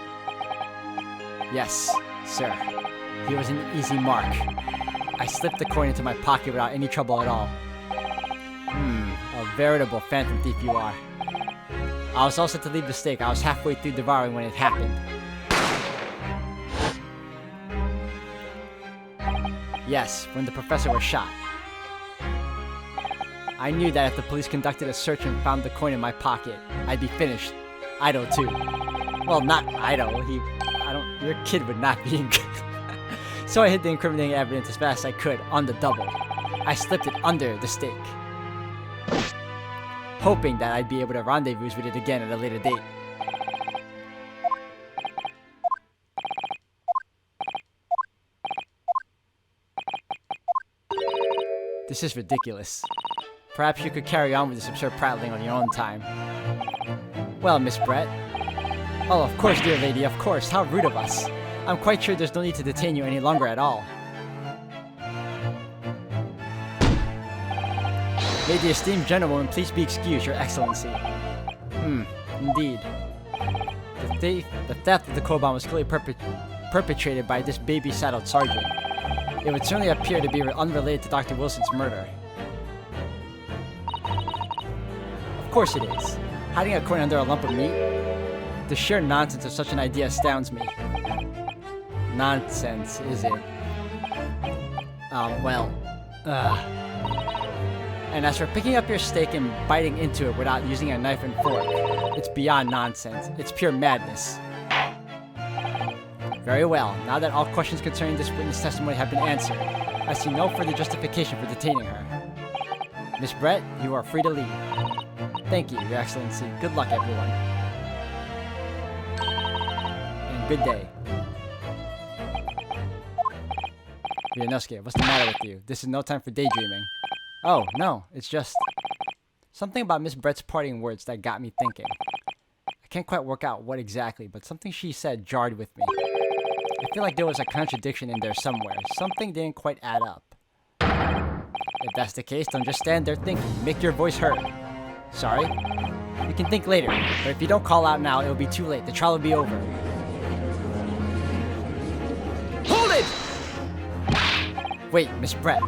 Yes, sir. He was an easy mark. I slipped the coin into my pocket without any trouble at all. A veritable phantom thief you are. I was all set to leave the steak. I was halfway through devouring when it happened. Yes, when the professor was shot. I knew that if the police conducted a search and found the coin in my pocket, I'd be finished. Aido too. Well, not Aido. Your kid would not be. So I hid the incriminating evidence as fast as I could on the double. I slipped it under the steak, hoping that I'd be able to rendezvous with it again at a later date. This is ridiculous. Perhaps you could carry on with this absurd prattling on your own time. Well, Miss Brett. Oh, of course, dear lady, of course. How rude of us. I'm quite sure there's no need to detain you any longer at all. May the esteemed gentlewoman please be excused, Your Excellency. Indeed. The theft of the Koban was clearly perpetrated by this baby-saddled sergeant. It would certainly appear to be unrelated to Dr. Wilson's murder. Of course it is. Hiding a coin under a lump of meat? The sheer nonsense of such an idea astounds me. Nonsense, is it? And as for picking up your steak and biting into it without using a knife and fork, it's beyond nonsense. It's pure madness. Very well. Now that all questions concerning this witness testimony have been answered, I see no further justification for detaining her. Miss Brett, you are free to leave. Thank you, Your Excellency. Good luck, everyone. And good day. Ryunosuke, what's the matter with you? This is no time for daydreaming. Oh, no, it's just something about Miss Brett's parting words that got me thinking. I can't quite work out what exactly, but something she said jarred with me. I feel like there was a contradiction in there somewhere. Something didn't quite add up. If that's the case, don't just stand there thinking. Make your voice heard. Sorry? You can think later, but if you don't call out now, it'll be too late. The trial will be over. Hold it! Wait, Miss Brett.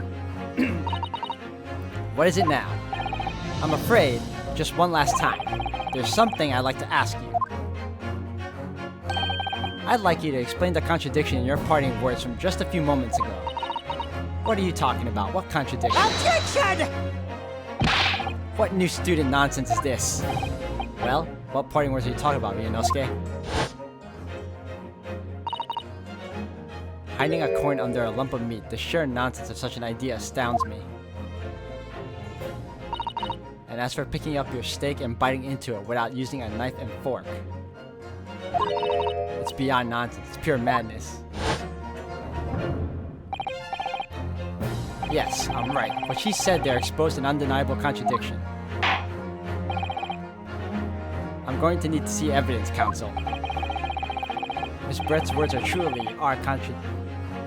What is it now? I'm afraid, just one last time, there's something I'd like to ask you. I'd like you to explain the contradiction in your parting words from just a few moments ago. What are you talking about? What contradiction? Objection! What new student nonsense is this? Well, what parting words are you talking about, Ryunosuke? Hiding a coin under a lump of meat, the sheer nonsense of such an idea astounds me. And as for picking up your steak and biting into it without using a knife and fork, it's beyond nonsense. It's pure madness. Yes, I'm right. What she said there exposed an undeniable contradiction. I'm going to need to see evidence, counsel. Miss Brett's words are truly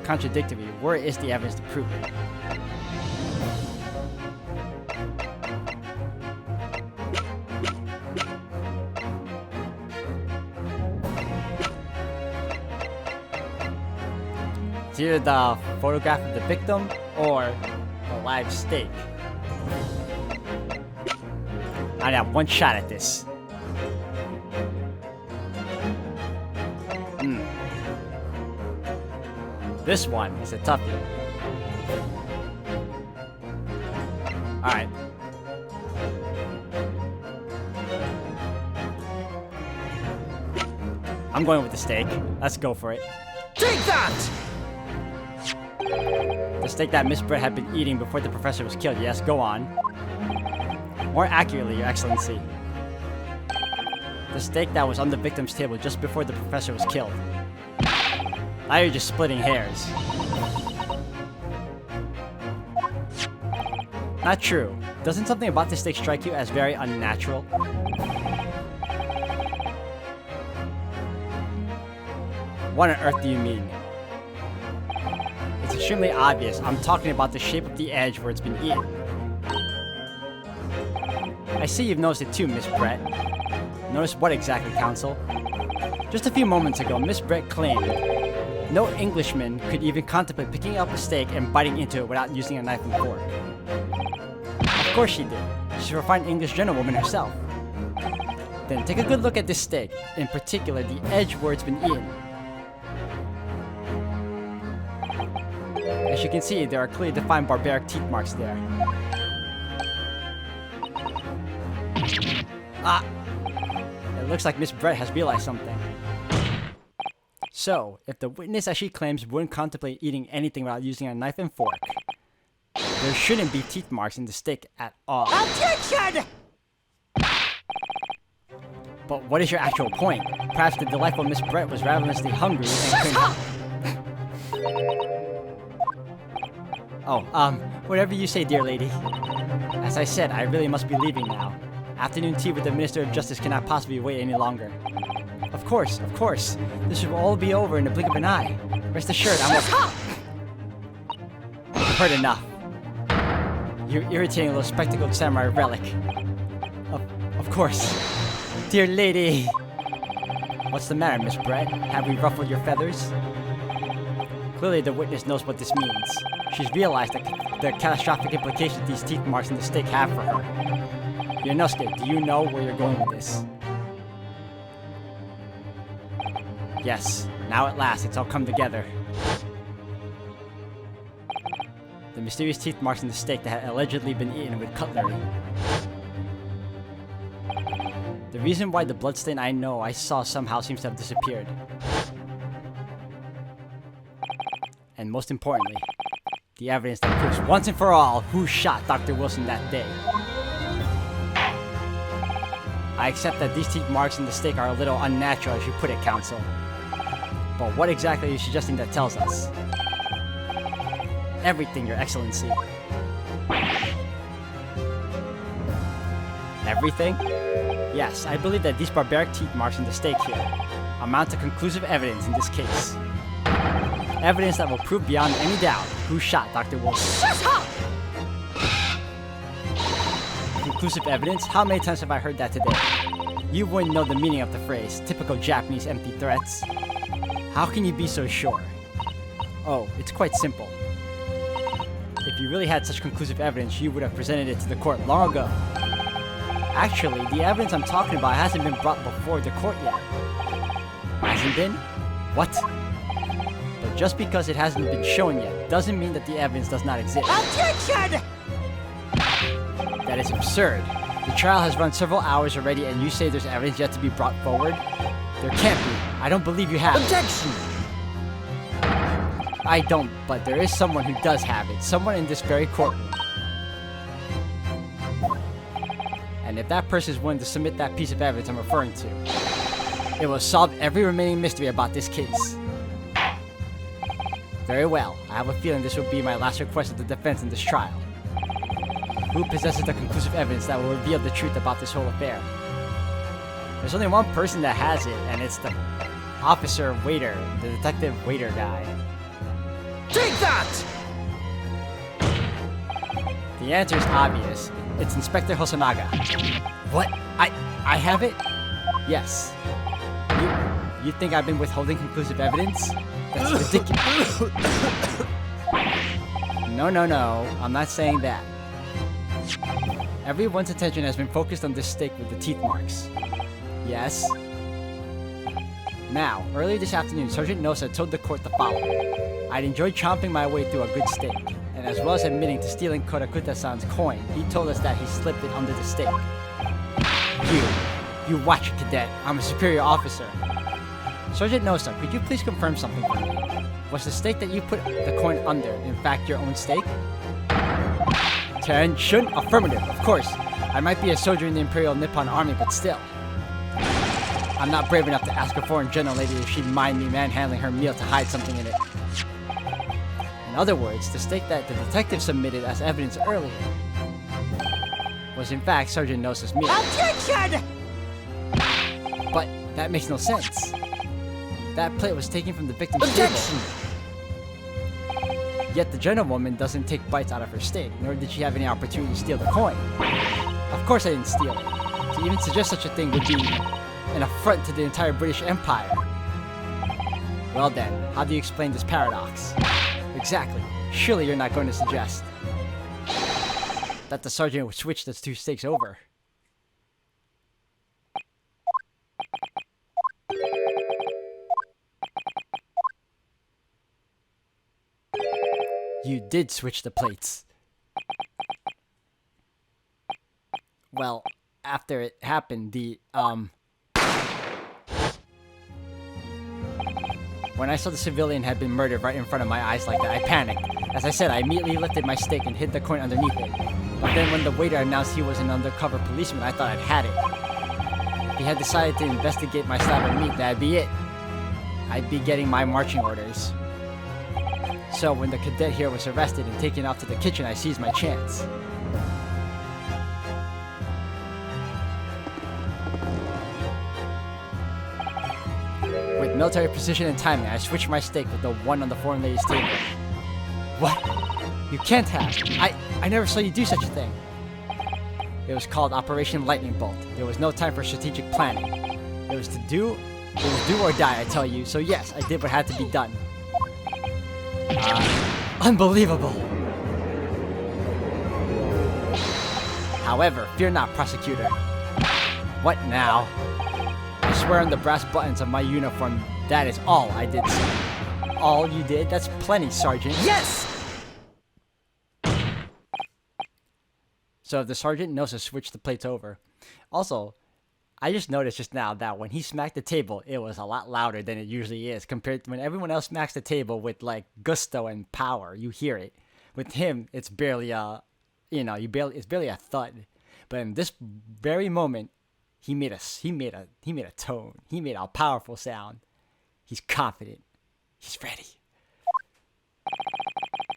contradictory. Where is the evidence to prove it? It's either the photograph of the victim or a live steak. I have one shot at this. This one is a toughie. Alright. I'm going with the steak. Let's go for it. Take that! The steak that Miss Brett had been eating before the professor was killed. Yes, go on. More accurately, Your Excellency. The steak that was on the victim's table just before the professor was killed. Now you're just splitting hairs. Not true. Doesn't something about this steak strike you as very unnatural? What on earth do you mean? It's extremely obvious. I'm talking about the shape of the edge where it's been eaten. I see you've noticed it too, Miss Brett. Notice what exactly, counsel? Just a few moments ago, Miss Brett claimed no Englishman could even contemplate picking up a steak and biting into it without using a knife and fork. Of course she did. She's a refined English gentlewoman herself. Then take a good look at this steak, in particular the edge where it's been eaten. As you can see, there are clearly defined barbaric teeth marks there. Ah! It looks like Miss Brett has realized something. So, if the witness, as she claims, wouldn't contemplate eating anything without using a knife and fork, there shouldn't be teeth marks in the steak at all. Objection! But what is your actual point? Perhaps the delightful Miss Brett was ravenously hungry and couldn't... whatever you say, dear lady. As I said, I really must be leaving now. Afternoon tea with the Minister of Justice cannot possibly wait any longer. Of course. This will all be over in the blink of an eye. Rest assured, I've heard enough. You irritating little spectacled samurai relic. Of course. Dear lady! What's the matter, Miss Brett? Have we ruffled your feathers? Clearly, the witness knows what this means. She's realized the catastrophic implications these teeth marks in the stake have for her. Yonosuke, do you know where you're going with this? Yes, now at last, it's all come together. The mysterious teeth marks in the steak that had allegedly been eaten with cutlery. The reason why the bloodstain I saw somehow seems to have disappeared. And most importantly, the evidence that proves once and for all who shot Dr. Wilson that day. I accept that these teeth marks in the steak are a little unnatural, as you put it, Counsel. But what exactly are you suggesting that tells us? Everything, Your Excellency. Everything? Yes, I believe that these barbaric teeth marks in the steak here amount to conclusive evidence in this case. Evidence that will prove beyond any doubt who shot Dr. Wilson. Shut up! Conclusive evidence? How many times have I heard that today? You wouldn't know the meaning of the phrase, typical Japanese empty threats. How can you be so sure? Oh, it's quite simple. If you really had such conclusive evidence, you would have presented it to the court long ago. Actually, the evidence I'm talking about hasn't been brought before the court yet. Hasn't been? What? But just because it hasn't been shown yet, doesn't mean that the evidence does not exist. Objection! That is absurd. The trial has run several hours already and you say there's evidence yet to be brought forward? There can't be. I don't believe you have it. Objection! I don't, but there is someone who does have it. Someone in this very courtroom. And if that person is willing to submit that piece of evidence I'm referring to, it will solve every remaining mystery about this case. Very well. I have a feeling this will be my last request of the defense in this trial. Who possesses the conclusive evidence that will reveal the truth about this whole affair? There's only one person that has it, and it's the officer waiter, the detective waiter guy. Take that! The answer is obvious. It's Inspector Hosonaga. What? I have it? Yes. You think I've been withholding conclusive evidence? That's ridiculous. No. I'm not saying that. Everyone's attention has been focused on this steak with the teeth marks. Yes? Now, earlier this afternoon, Sergeant Nosa told the court the following. I'd enjoyed chomping my way through a good steak, and as well as admitting to stealing Korakuta-san's coin, he told us that he slipped it under the steak. You watch it, cadet. I'm a superior officer. Sergeant Nosa, could you please confirm something for me? Was the steak that you put the coin under, in fact, your own steak? Attention! Affirmative, of course. I might be a soldier in the Imperial Nippon Army, but still. I'm not brave enough to ask a foreign general lady if she'd mind me manhandling her meal to hide something in it. In other words, the steak that the detective submitted as evidence earlier was in fact Sergeant Nosa's meal. Objection! But that makes no sense. That plate was taken from the victim's Objection! table. Yet the gentlewoman doesn't take bites out of her steak, nor did she have any opportunity to steal the coin. Of course I didn't steal it. To even suggest such a thing would be an affront to the entire British Empire. Well then, how do you explain this paradox? Exactly. Surely you're not going to suggest that the sergeant would switch the two steaks over. You did switch the plates. Well, after it happened, when I saw the civilian had been murdered right in front of my eyes like that, I panicked. As I said, I immediately lifted my steak and hid the coin underneath it. But then when the waiter announced he was an undercover policeman, I thought I'd had it. If he had decided to investigate my slab of meat, that'd be it. I'd be getting my marching orders. So when the cadet here was arrested and taken off to the kitchen, I seized my chance. With military precision and timing, I switched my steak with the one on the foreign lady's table. What? You can't have. I never saw you do such a thing. It was called Operation Lightning Bolt. There was no time for strategic planning. It was do or die, I tell you. So yes, I did what had to be done. Unbelievable. However, fear not, prosecutor. What now? I swear on the brass buttons of my uniform, that is all I did, sir. All you did? That's plenty, Sergeant. Yes! So the sergeant knows to switch the plates over. Also, I just noticed just now that when he smacked the table, it was a lot louder than it usually is compared to when everyone else smacks the table with like gusto and power. You hear it. With him, it's barely it's barely a thud. But in this very moment, he made a tone. He made a powerful sound. He's confident. He's ready.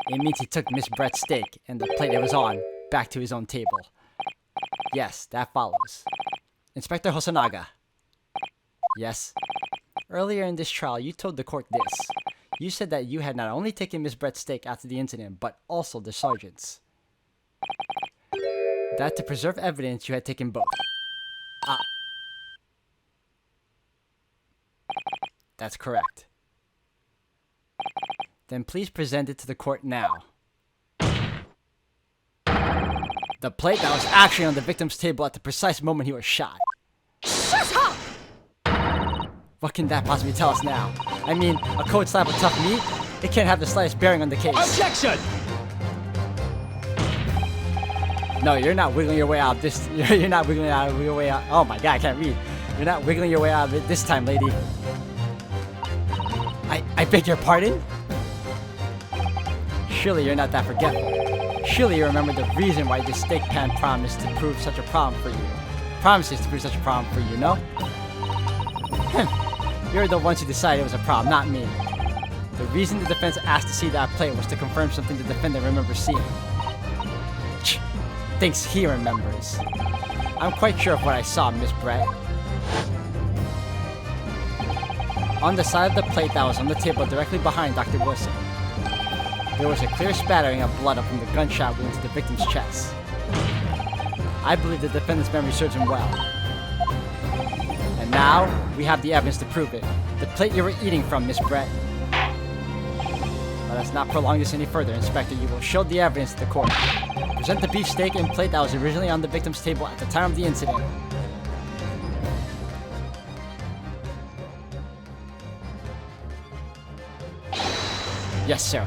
It means he took Miss Brett's steak and the plate it was on back to his own table. Yes, that follows. Inspector Hosonaga. Yes. Earlier in this trial, you told the court this. You said that you had not only taken Miss Brett's steak after the incident, but also the sergeant's. That to preserve evidence, you had taken both. That's correct. Then please present it to the court now. The plate that was actually on the victim's table at the precise moment he was shot. Shut up! What can that possibly tell us now? I mean, a cold slap of tough meat? It can't have the slightest bearing on the case. Objection! No, you're not wiggling your way out of this. You're not wiggling your way out. Oh my god, I can't read. You're not wiggling your way out of it this time, lady. I beg your pardon? Surely you're not that forgetful. Surely you remember the reason why this steak pan promised to prove such a problem for you. Promises to prove such a problem for you, no? You're the ones who decided it was a problem, not me. The reason the defense asked to see that plate was to confirm something the defendant remembers seeing. Thinks he remembers. I'm quite sure of what I saw, Miss Brett. On the side of the plate that was on the table directly behind Dr. Wilson, there was a clear spattering of blood from the gunshot wound to the victim's chest. I believe the defendant's memory serves him well. And now, we have the evidence to prove it. The plate you were eating from, Miss Brett. Let us not prolong this any further, Inspector. You will show the evidence to the court. Present the beef steak and plate that was originally on the victim's table at the time of the incident. Yes, sir.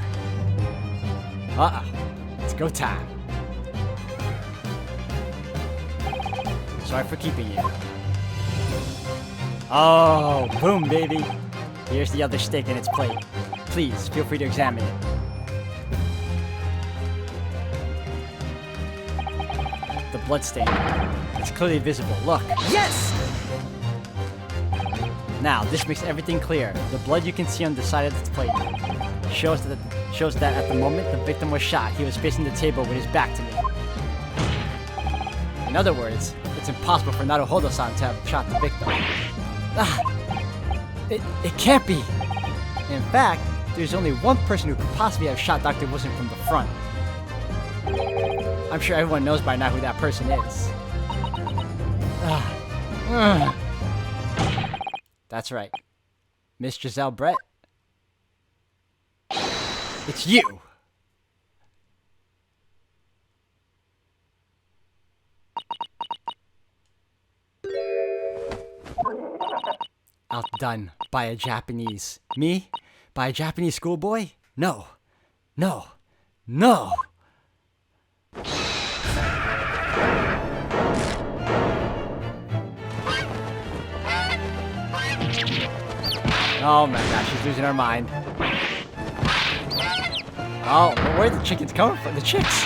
It's go time. Sorry for keeping you. Oh, boom, baby. Here's the other steak in its plate. Please, feel free to examine it. The bloodstain. It's clearly visible. Look. Yes! Now, this makes everything clear. The blood you can see on the side of this plate shows that at the moment the victim was shot, he was facing the table with his back to me. In other words, it's impossible for Naruhodo-san to have shot the victim. It can't be! In fact, there's only one person who could possibly have shot Dr. Wilson from the front. I'm sure everyone knows by now who that person is. That's right. Miss Giselle Brett? It's you! Outdone by a Japanese. Me? By a Japanese schoolboy? No. No. No! Oh my gosh, she's losing her mind. Oh, but where are the chickens coming from? The chicks!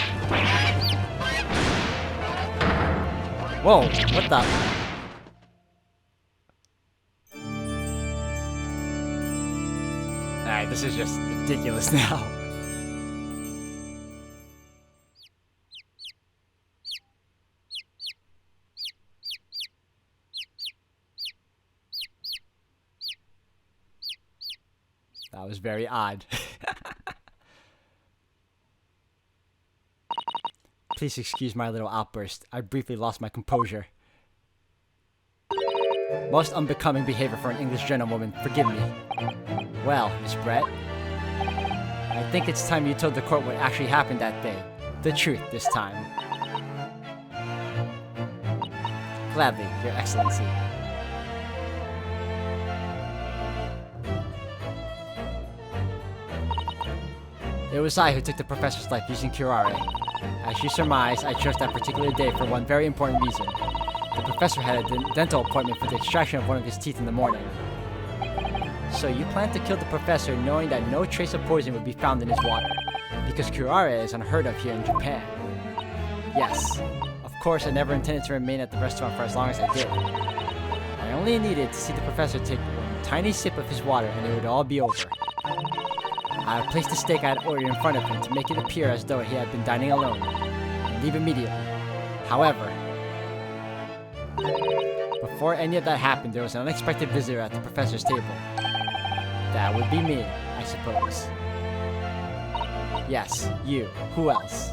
Whoa, what the? Alright, this is just ridiculous now. That was very odd. Please excuse my little outburst. I briefly lost my composure. Most unbecoming behavior for an English gentlewoman. Forgive me. Well, Miss Brett. I think it's time you told the court what actually happened that day. The truth this time. Gladly, Your Excellency. It was I who took the professor's life using curare. As you surmise, I chose that particular day for one very important reason. The professor had a dental appointment for the extraction of one of his teeth in the morning. So you planned to kill the professor knowing that no trace of poison would be found in his water, because curare is unheard of here in Japan. Yes, of course I never intended to remain at the restaurant for as long as I did. I only needed to see the professor take one tiny sip of his water and it would all be over. I placed the steak I had ordered in front of him to make it appear as though he had been dining alone, and leave immediately. However, before any of that happened, there was an unexpected visitor at the professor's table. That would be me, I suppose. Yes, you. Who else?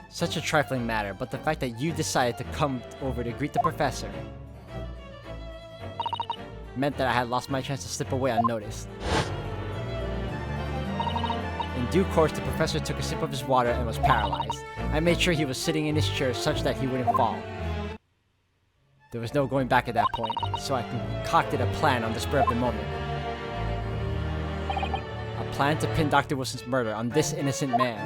Such a trifling matter, but the fact that you decided to come over to greet the professor meant that I had lost my chance to slip away unnoticed. In due course, the professor took a sip of his water and was paralyzed. I made sure he was sitting in his chair such that he wouldn't fall. There was no going back at that point, so I concocted a plan on the spur of the moment. A plan to pin Dr. Wilson's murder on this innocent man.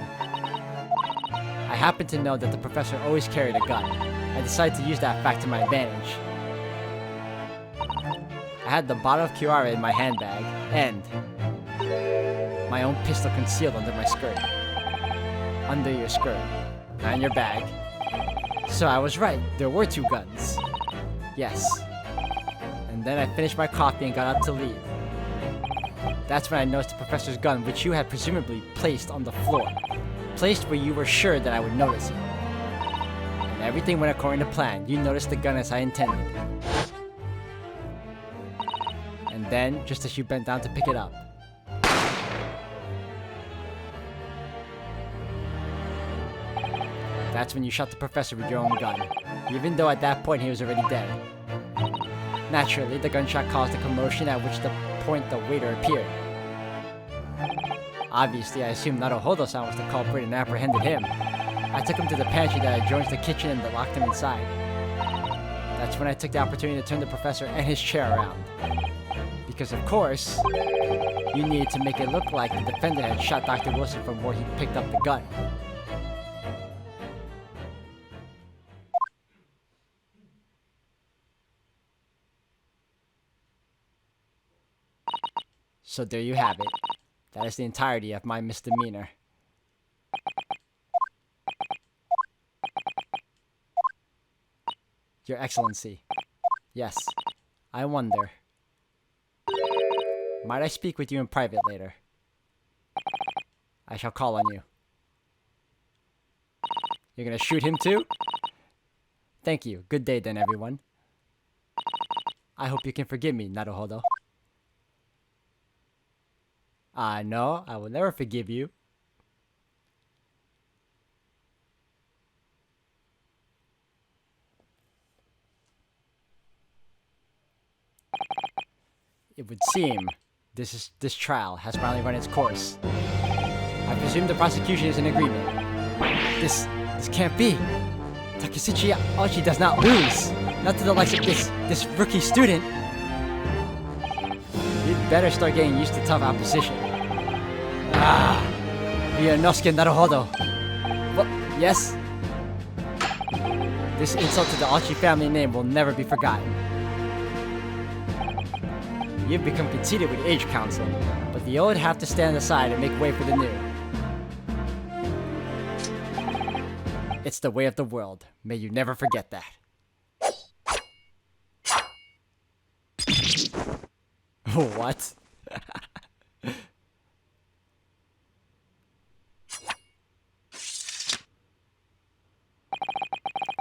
I happened to know that the professor always carried a gun. I decided to use that fact to my advantage. I had the bottle of curare in my handbag, and my own pistol concealed under my skirt. Under your skirt, not in your bag. So I was right, there were two guns. Yes. And then I finished my coffee and got up to leave. That's when I noticed the professor's gun, which you had presumably placed on the floor. Placed where you were sure that I would notice it. And everything went according to plan. You noticed the gun as I intended. And then, just as you bent down to pick it up, that's when you shot the professor with your own gun, even though at that point he was already dead. Naturally, the gunshot caused a commotion, at which point the waiter appeared. Obviously, I assumed Naruhodo-san was the culprit and apprehended him. I took him to the pantry that adjoins the kitchen and locked him inside. That's when I took the opportunity to turn the professor and his chair around. Because of course, you needed to make it look like the defendant had shot Dr. Wilson from where he picked up the gun. So there you have it. That is the entirety of my misdemeanor. Your Excellency. Yes, I wonder. Might I speak with you in private later? I shall call on you. You're gonna shoot him too? Thank you. Good day then, everyone. I hope you can forgive me, Naruhodo. No, I will never forgive you. It would seem this trial has finally run its course. I presume the prosecution is in agreement. This can't be. Takasuchi Ochi does not lose. Not to the likes of this rookie student. You'd better start getting used to tough opposition. Ryunosuke Naruhodo. What? Yes? This insult to the Ochi family name will never be forgotten. You've become conceited with age council, but the old have to stand aside and make way for the new. It's the way of the world. May you never forget that. What?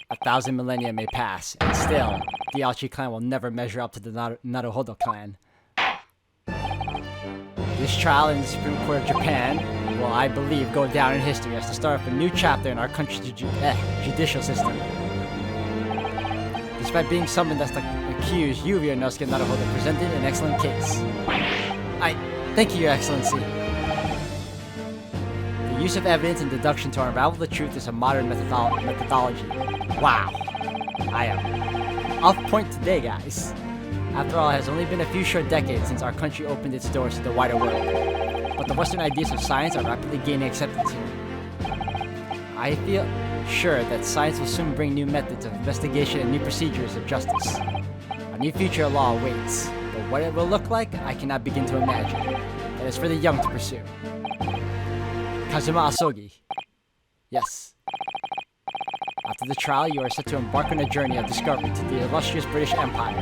1,000 millennia may pass, and still, the Aochi clan will never measure up to the Naruhodo clan. This trial in the Supreme Court of Japan will, I believe, go down in history as the start of a new chapter in our country's judicial system. Despite being summoned as the accused, you, Ryunosuke Naruhodo, presented an excellent case. Thank you, Your Excellency. The use of evidence and deduction to unravel the truth is a modern methodology. Wow. I am off point today, guys. After all, it has only been a few short decades since our country opened its doors to the wider world. But the Western ideas of science are rapidly gaining acceptance here. I feel sure that science will soon bring new methods of investigation and new procedures of justice. A new future of law awaits, but what it will look like, I cannot begin to imagine. That is for the young to pursue. Kazuma Asogi. Yes. After the trial, you are set to embark on a journey of discovery to the illustrious British Empire.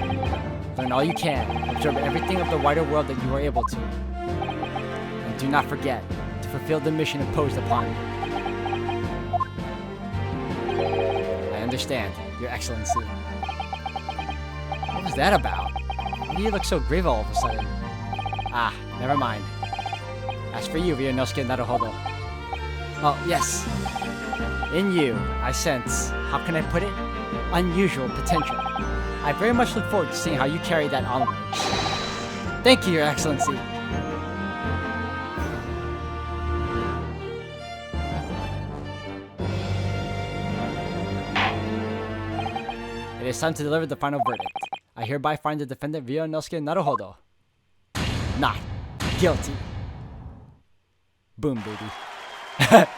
Learn all you can, observe everything of the wider world that you are able to. And do not forget to fulfill the mission imposed upon you. I understand, Your Excellency. What was that about? Why do you look so grave all of a sudden? Ah, never mind. As for you, Ryunosuke Naruhodo. Oh, yes. In you, I sense, how can I put it? Unusual potential. I very much look forward to seeing how you carry that onwards. Thank you, Your Excellency. It is time to deliver the final verdict. I hereby find the defendant Ryunosuke Naruhodo not guilty. Boom, baby.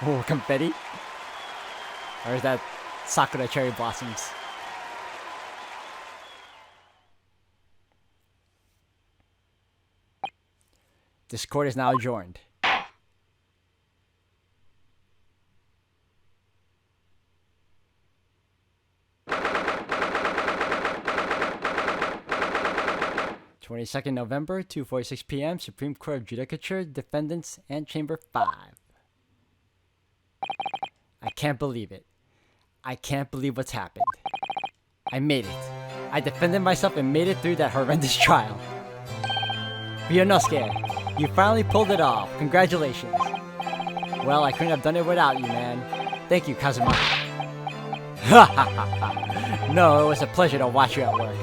Oh, confetti? Or is that Sakura cherry blossoms? This court is now adjourned. (22nd November, 2:46 p.m. Supreme Court of Judicature, Defendants, and Chamber 5. I can't believe it. I can't believe what's happened. I made it. I defended myself and made it through that horrendous trial. Ryunosuke, you finally pulled it off. Congratulations. Well, I couldn't have done it without you, man. Thank you, Kazuma. No, it was a pleasure to watch you at work.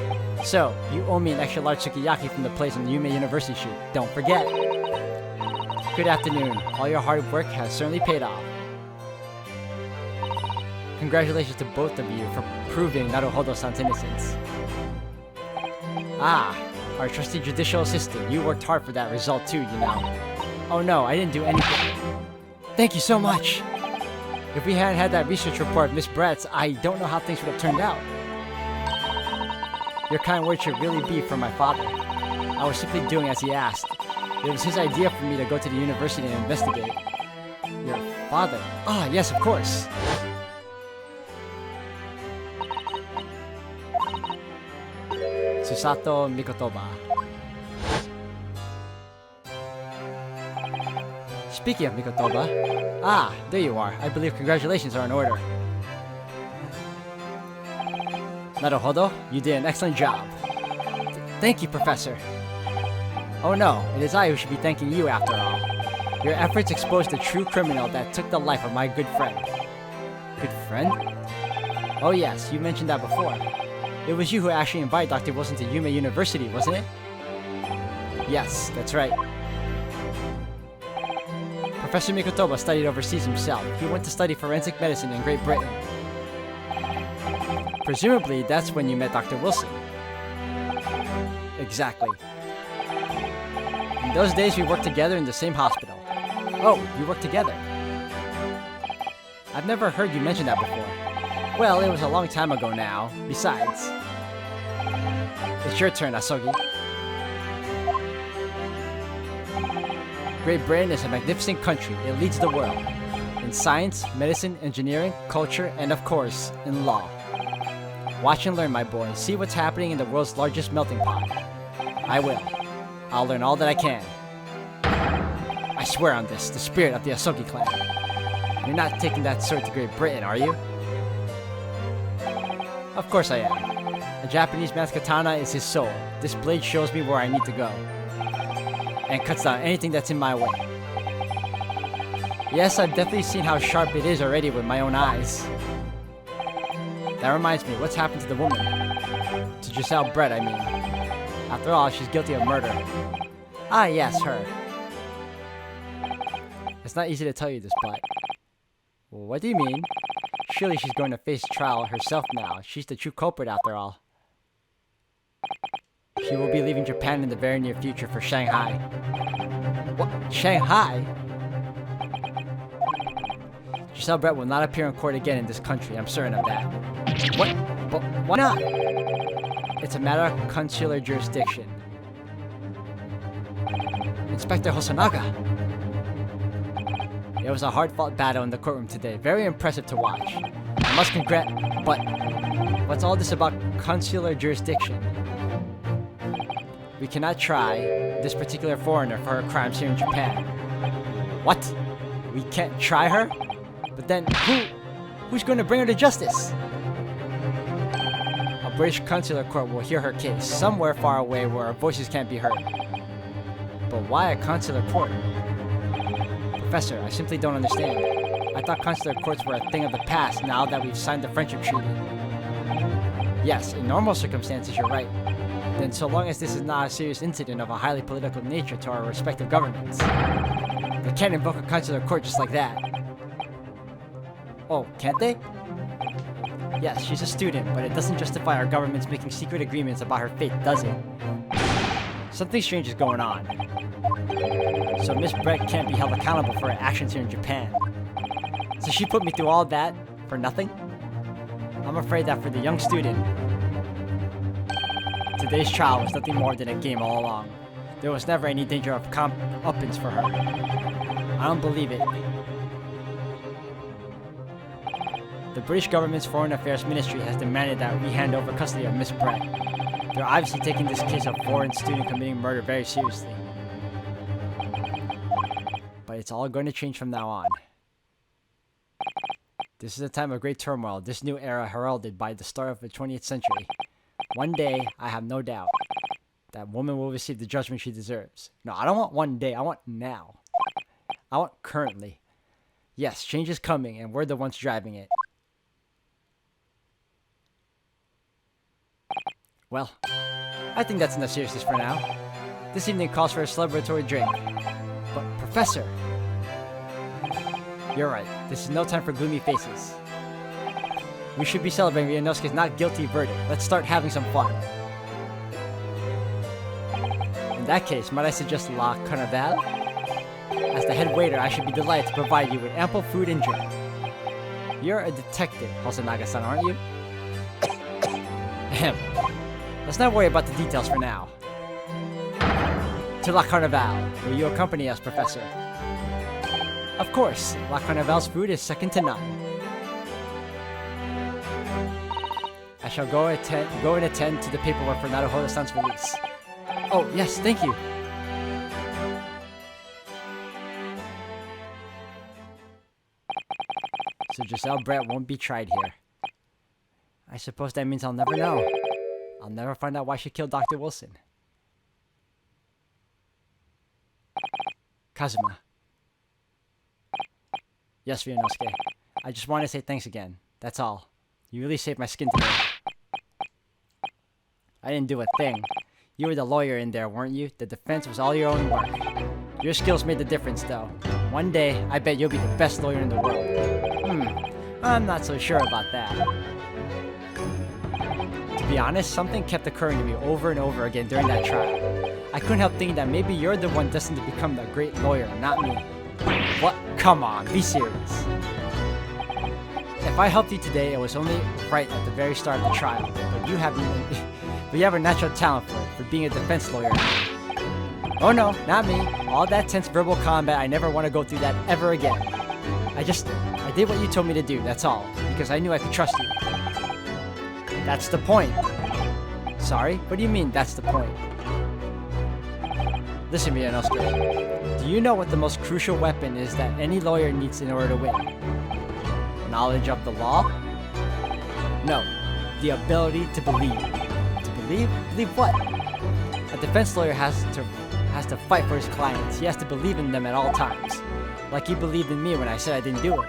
So, you owe me an extra large sukiyaki from the place on the Yume University shoot. Don't forget. Good afternoon. All your hard work has certainly paid off. Congratulations to both of you for proving Naruhodo-san's innocence. Ah, our trusty judicial assistant. You worked hard for that result too, you know. Oh no, I didn't do anything. Thank you so much. If we hadn't had that research report of Miss Brett's, I don't know how things would have turned out. Your kind words should really be from my father. I was simply doing as he asked. It was his idea for me to go to the university and investigate. Your father? Ah, yes, of course. Susato Mikotoba. Speaking of Mikotoba, ah, there you are. I believe congratulations are in order. Naruhodo, you did an excellent job. Thank you, Professor. Oh no, it is I who should be thanking you after all. Your efforts exposed the true criminal that took the life of my good friend. Good friend? Oh yes, you mentioned that before. It was you who actually invited Dr. Wilson to Yume University, wasn't it? Yes, that's right. Professor Mikotoba studied overseas himself. He went to study forensic medicine in Great Britain. Presumably, that's when you met Dr. Wilson. Exactly. In those days, we worked together in the same hospital. Oh, you worked together. I've never heard you mention that before. Well, it was a long time ago now. Besides, it's your turn, Asogi. Great Britain is a magnificent country. It leads the world. In science, medicine, engineering, culture, and of course, in law. Watch and learn, my boy. See what's happening in the world's largest melting pot. I will. I'll learn all that I can. I swear on this, the spirit of the Asogi clan. You're not taking that sword to Great Britain, are you? Of course I am. A Japanese man's katana is his soul. This blade shows me where I need to go. And cuts down anything that's in my way. Yes, I've definitely seen how sharp it is already with my own eyes. That reminds me, what's happened to the woman? To Giselle Brett, I mean. After all, she's guilty of murder. Ah, yes, her. It's not easy to tell you this, but... What do you mean? Surely she's going to face trial herself now. She's the true culprit after all. She will be leaving Japan in the very near future for Shanghai. What? Shanghai? Giselle Brett will not appear in court again in this country. I'm certain of that. What? But why not? It's a matter of consular jurisdiction. Inspector Hosonaga. It was a hard-fought battle in the courtroom today. Very impressive to watch. I must congrat... But... What's all this about consular jurisdiction? We cannot try this particular foreigner for her crimes here in Japan. What? We can't try her? But then, who's going to bring her to justice? A British consular court will hear her case, somewhere far away where our voices can't be heard. But why a consular court? Professor, I simply don't understand. I thought consular courts were a thing of the past now that we've signed the friendship treaty. Yes, in normal circumstances you're right. Then so long as this is not a serious incident of a highly political nature to our respective governments. They can't invoke a consular court just like that. Oh, can't they? Yes, she's a student, but it doesn't justify our governments making secret agreements about her fate, does it? Something strange is going on. So Miss Brett can't be held accountable for her actions here in Japan. So she put me through all that for nothing? I'm afraid that for the young student, today's trial was nothing more than a game all along. There was never any danger of comeuppance for her. I don't believe it. The British government's Foreign Affairs Ministry has demanded that we hand over custody of Miss Brett. They're obviously taking this case of foreign student committing murder very seriously. But it's all going to change from now on. This is a time of great turmoil, this new era heralded by the start of the 20th century. One day, I have no doubt, that woman will receive the judgment she deserves. No, I don't want one day, I want now. I want currently. Yes, change is coming, and we're the ones driving it. Well, I think that's enough seriousness for now. This evening calls for a celebratory drink. But, Professor... You're right, this is no time for gloomy faces. We should be celebrating Ryunosuke's not guilty verdict. Let's start having some fun. In that case, might I suggest La Carnival? As the head waiter, I should be delighted to provide you with ample food and drink. You're a detective, Hosonaga-san, aren't you? Ahem. Let's not worry about the details for now. To La Carnival, will you accompany us, Professor? Of course, La Carnival's food is second to none. I shall go and attend to the paperwork for Naruhodo-san's release. Oh, yes, thank you. So Giselle Brett won't be tried here. I suppose that means I'll never know. I'll never find out why she killed Dr. Wilson. Kazuma. Yes, Ryunosuke. I just want to say thanks again. That's all. You really saved my skin today. I didn't do a thing. You were the lawyer in there, weren't you? The defense was all your own work. Your skills made the difference, though. One day, I bet you'll be the best lawyer in the world. I'm not so sure about that. To be honest, something kept occurring to me over and over again during that trial. I couldn't help thinking that maybe you're the one destined to become the great lawyer, not me. What? Come on, be serious. If I helped you today, it was only right at the very start of the trial. But you have a natural talent for it, for being a defense lawyer. Oh no, not me. All that tense verbal combat, I never want to go through that ever again. I did what you told me to do, that's all. Because I knew I could trust you. That's the point. Sorry? What do you mean, that's the point? Listen, Ryunosuke. Do you know what the most crucial weapon is that any lawyer needs in order to win? Knowledge of the law? No. The ability to believe. To believe? Believe what? A defense lawyer has to fight for his clients. He has to believe in them at all times. Like you believed in me when I said I didn't do it.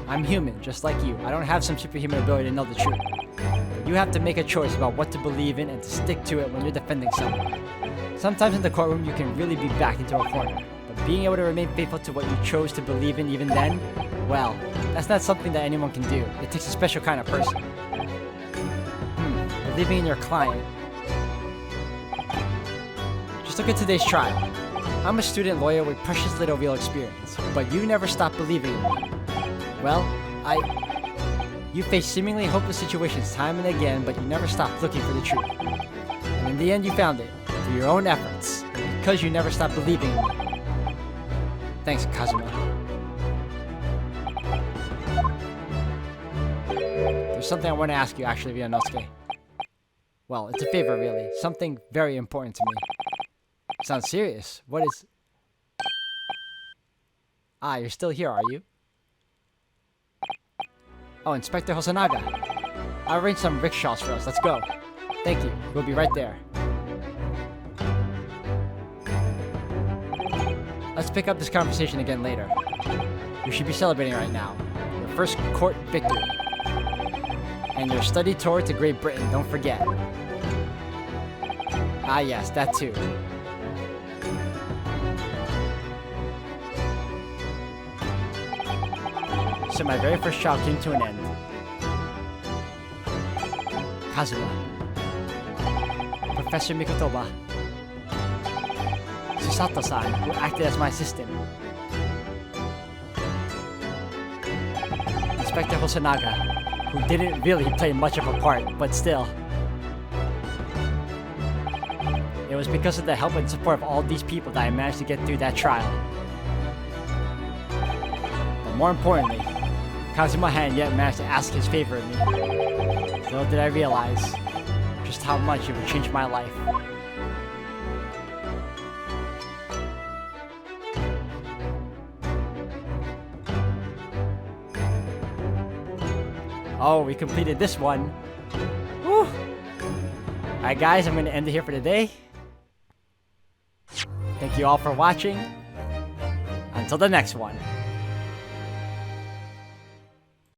I'm human, just like you. I don't have some superhuman ability to know the truth. But you have to make a choice about what to believe in and to stick to it when you're defending someone. Sometimes in the courtroom you can really be backed into a corner. But being able to remain faithful to what you chose to believe in even then, well, that's not something that anyone can do. It takes a special kind of person. Believing in your client. Just look at today's trial. I'm a student lawyer with precious little real experience, but you never stopped believing in me. Well, you faced seemingly hopeless situations time and again, but you never stopped looking for the truth. And in the end, you found it, through your own efforts, because you never stopped believing in me. Thanks, Kazuma. There's something I want to ask you, actually, Ryunosuke. Well, it's a favor, really. Something very important to me. Sounds serious. What is... Ah, you're still here, are you? Oh, Inspector Hosonaga. I arranged some rickshaws for us. Let's go. Thank you. We'll be right there. Let's pick up this conversation again later. You should be celebrating right now. Your first court victory. And your study tour to Great Britain, don't forget. Ah yes, that too. So my very first trial came to an end. Kazuma. Professor Mikotoba. Susato-san, who acted as my assistant. Inspector Hosonaga, who didn't really play much of a part, but still. It was because of the help and support of all these people that I managed to get through that trial. But more importantly, Kazuma hadn't yet managed to ask his favor of me. Little did I realize just how much it would change my life. Oh, we completed this one. Woo! Alright guys, I'm going to end it here for today. Thank you all for watching. Until the next one.